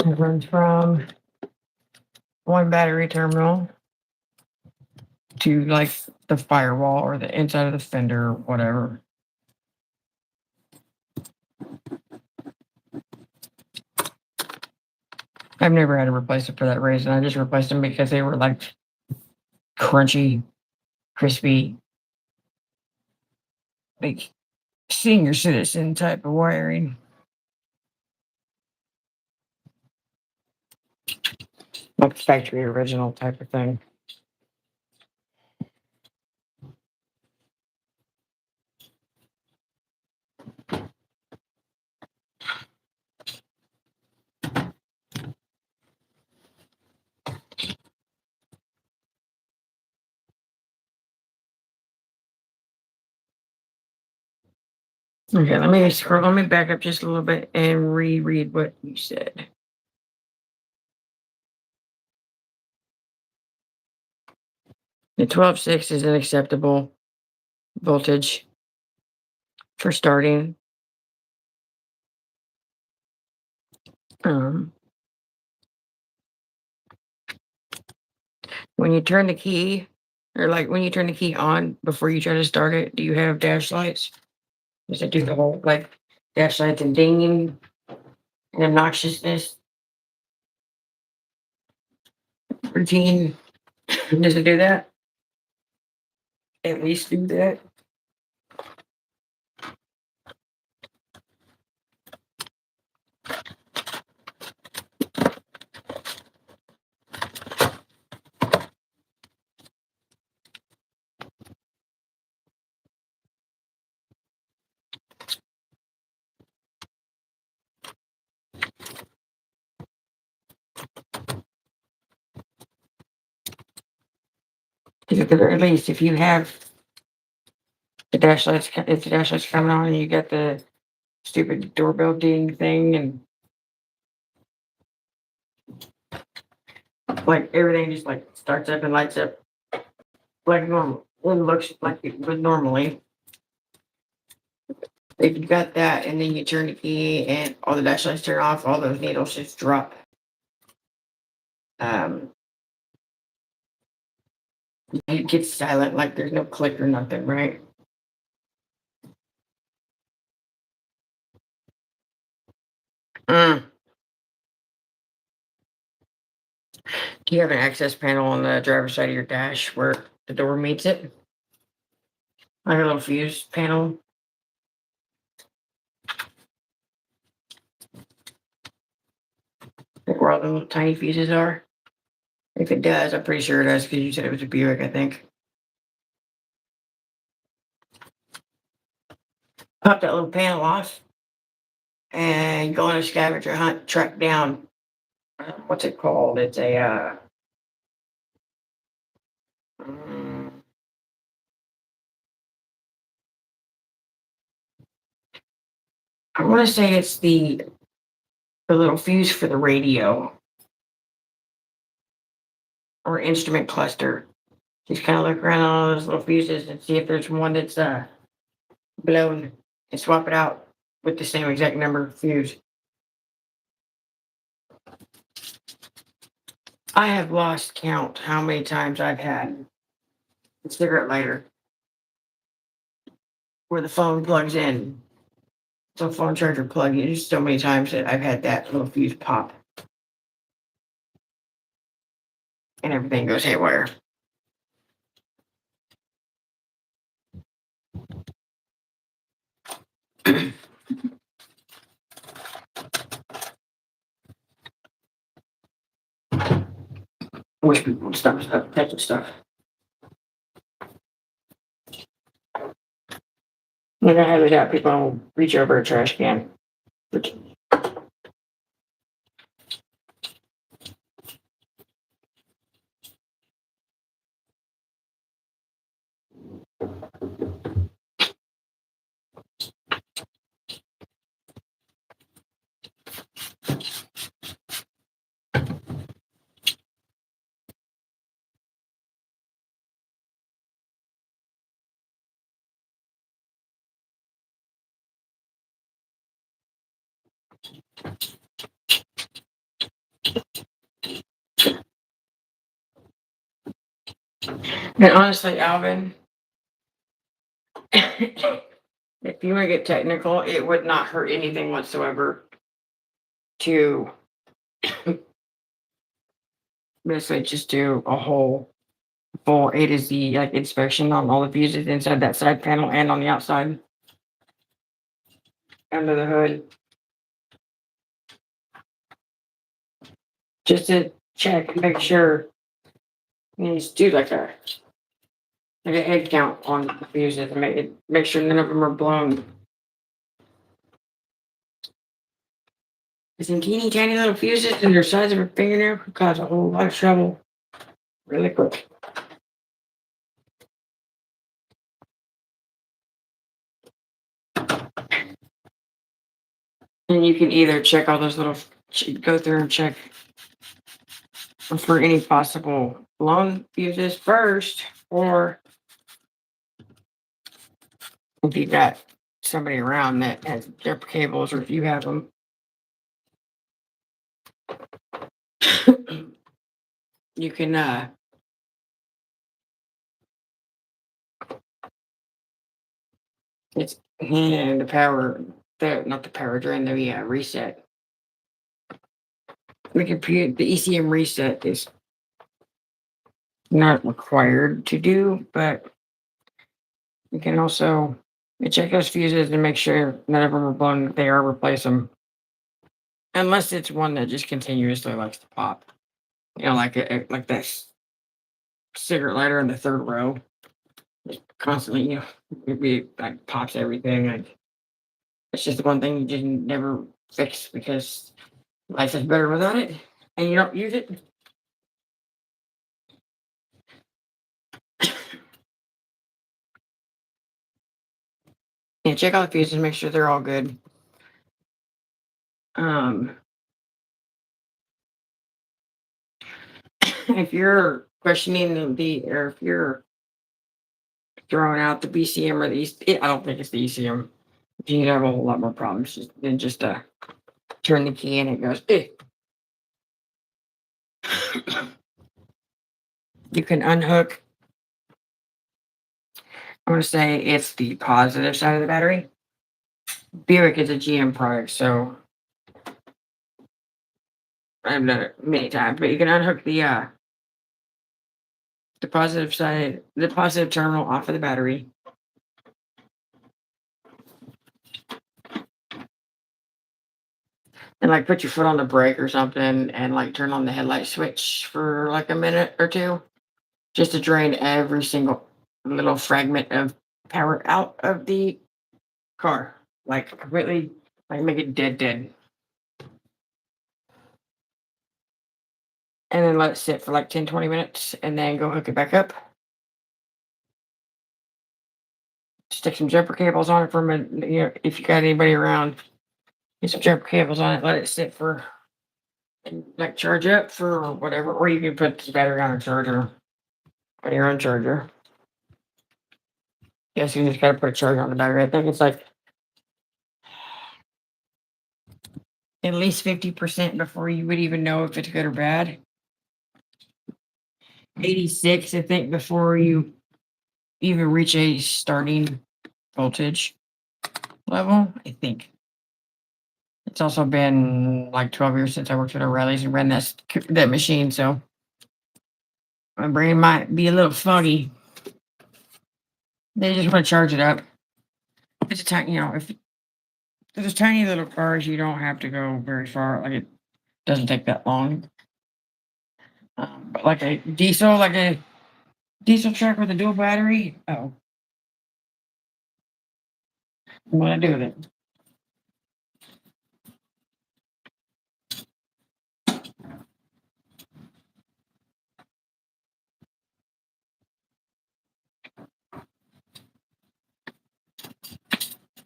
It runs from one battery terminal to like the firewall or the inside of the fender or whatever. I've never had to replace it for that reason. I just replaced them because they were like crunchy, crispy, like senior citizen type of wiring. Like factory original type of thing. Okay, let me back up just a little bit and reread what you said. The 12.6 is an acceptable voltage for starting. Um, when you turn the key, or like when you turn the key on before you try to start it, do you have dash lights? Does it do the whole like dash lights and dinging and obnoxiousness routine? Does it do that? At least do that. Because at the very least, if you have if the dash lights coming on and you got the stupid doorbell ding thing and like everything just like starts up and lights up like normal. It looks like it would normally. If you got that and then you turn the key and all the dash lights turn off, all those needles just drop. Um, it gets silent, like there's no click or nothing, right? Mm. Do you have an access panel on the driver's side of your dash where the door meets it? Like a little fuse panel? Like where all the little tiny fuses are? If it does, I'm pretty sure it does because you said it was a Buick, I think. Pop that little panel off and go on a scavenger hunt, track down what's it called? It's a mm, I want to say it's the little fuse for the radio or instrument cluster. Just kind of look around all those little fuses and see if there's one that's blown and swap it out with the same exact number fuse. I have lost count how many times I've had a cigarette lighter where the phone plugs in. So phone charger plug in. So many times that I've had that little fuse pop and everything goes haywire. I wish people would stop touching stuff. When I have it out, people will reach over a trash can. And honestly, Alvin, if you want to get technical, it would not hurt anything whatsoever to basically just do a whole full A to Z like inspection on all the fuses inside that side panel and on the outside under the hood. Just to check and make sure you just do like a head count on the fuses and make sure none of them are blown. Because some teeny tiny little fuses and the size of a fingernail could cause a whole lot of trouble really quick. And you can either check all those little, go through and check for any possible blown fuses first, or if you got somebody around that has their cables, or if you have them, you can it's and the power, the not the power drain, the reset. The computer, the ECM reset is not required to do, but you can also check those fuses and make sure none of them are blown. If they are, replace them. Unless it's one that just continuously likes to pop. You know, like this cigarette lighter in the third row. Just constantly, it like pops everything. Like it's just the one thing you just never fix because life is better without it, and you don't use it. Yeah, check out the fuses, make sure they're all good. If you're questioning or if you're throwing out the BCM or I don't think it's the ECM. You'd have a whole lot more problems than just turn the key and it goes. You can unhook. I'm going to say it's the positive side of the battery. Buick is a GM product, so I've done it many times. But you can unhook the positive side, the positive terminal off of the battery. And like put your foot on the brake or something and like turn on the headlight switch for like a minute or two just to drain every single little fragment of power out of the car. Like completely, like make it dead. And then let it sit for like 10-20 minutes and then go hook it back up. Stick some jumper cables on it for a minute. If you got anybody around, get some jumper cables on it, let it sit for, like charge up for whatever, or you can put the battery on a charger, on your own charger. Yes, you just gotta put a charge on the battery. I think it's like at least 50% before you would even know if it's good or bad. 86, I think, before you even reach a starting voltage level, I think. It's also been like 12 years since I worked at O'Reilly's and ran that machine, so my brain might be a little foggy. They just want to charge it up. It's a tiny, if there's tiny little cars, you don't have to go very far. Like it doesn't take that long. But like a diesel truck with a dual battery, oh, what I do with it?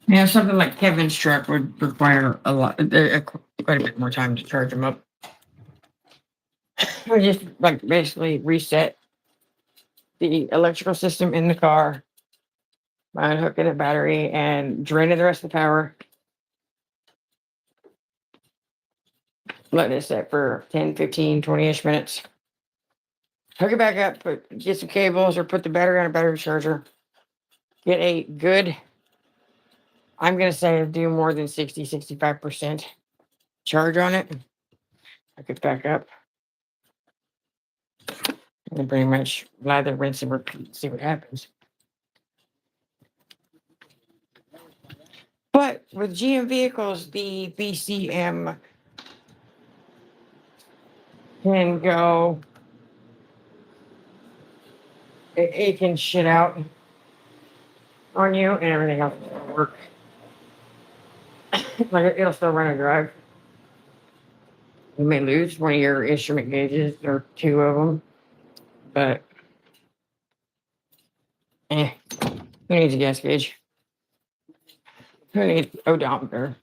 Yeah, something like Kevin's truck would require quite a bit more time to charge them up. I just like basically reset the electrical system in the car by unhooking a battery and draining the rest of the power. Letting it set for 10, 15, 20-ish minutes. Hook it back up, get some cables or put the battery on a battery charger. Get a good, I'm going to say do more than 60, 65% charge on it. Hook it back up. And pretty much lather, rinse, and repeat. See what happens. But with GM vehicles, the BCM can go, it can shit out on you and everything else will work. Like it'll still run and drive. You may lose one of your instrument gauges or two of them, but who needs a gas gauge? Who needs odometer?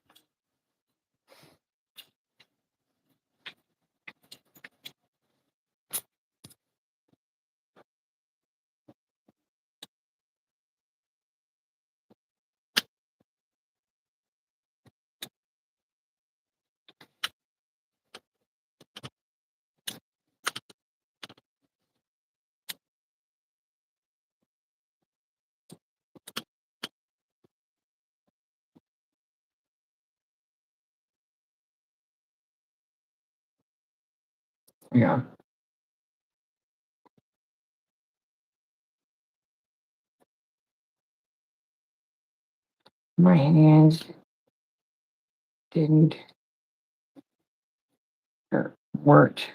Yeah. My hands didn't weren't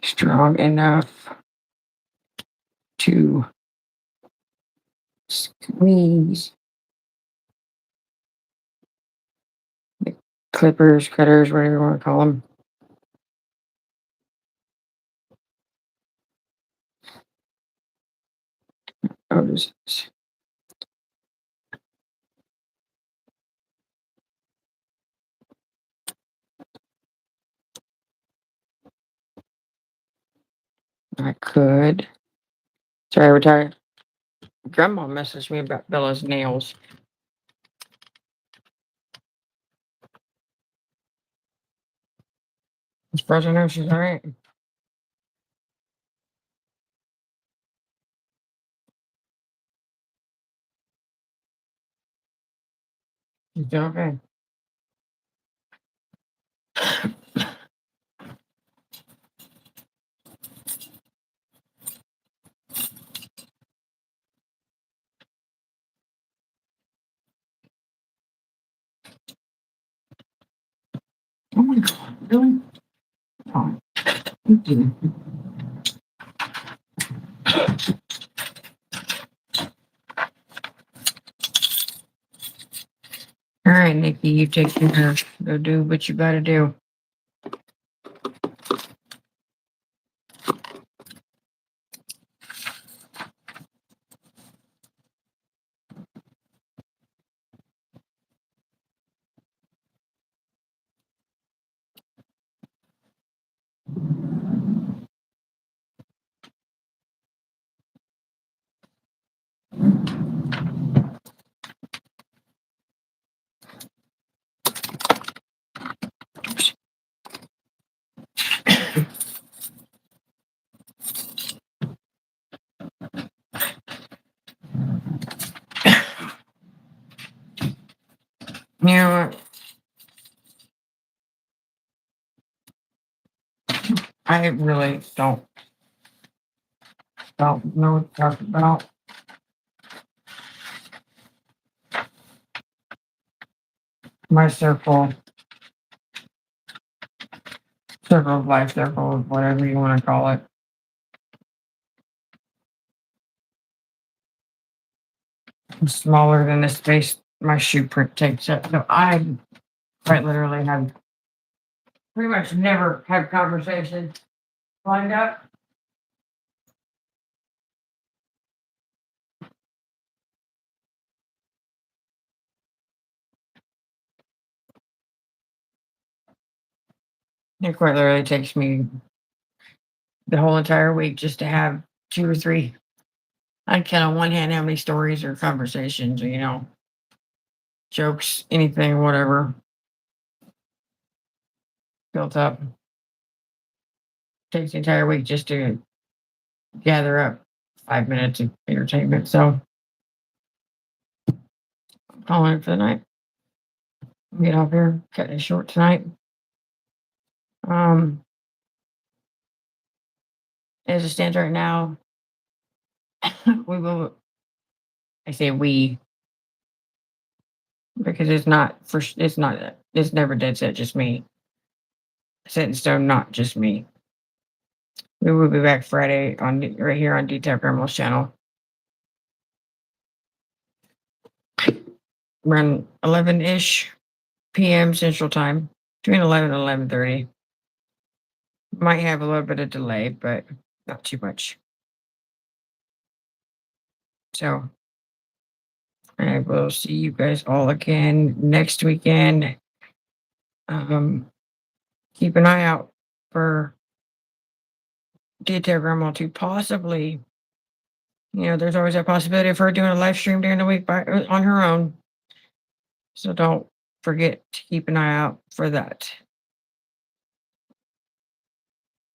strong enough to squeeze the clippers, cutters, whatever you want to call them. Oh, this is I could. Sorry, every time Grandma messaged me about Bella's nails. As far as I know, she's all right. She's doing okay. Oh my God, really? Oh, you didn't. All right, Nikki, you take care. Go do what you gotta do. I really don't know what to talk about. My circle of life, circle, whatever you want to call it. It's smaller than the space my shoe print takes up. So I quite literally have pretty much never had conversations lined up. It quite literally takes me the whole entire week just to have 2 or 3. I can count on one hand how many stories or conversations or, jokes, anything, whatever built up. Takes the entire week just to gather up 5 minutes of entertainment. So I'm calling it for the night. Get off here, cutting it short tonight. Um, as it stands right now, we will. I say we because it's never dead set. Just me. Set in stone, not just me. We will be back Friday right here on Detail Grandma's channel. Around 11-ish p.m. Central Time, between 11 and 11:30. Might have a little bit of delay, but not too much. So I will see you guys all again next weekend. Keep an eye out for Detail Grandma to possibly, there's always a possibility of her doing a live stream during the week on her own. So don't forget to keep an eye out for that.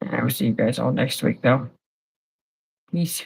And I will see you guys all next week, though. Peace.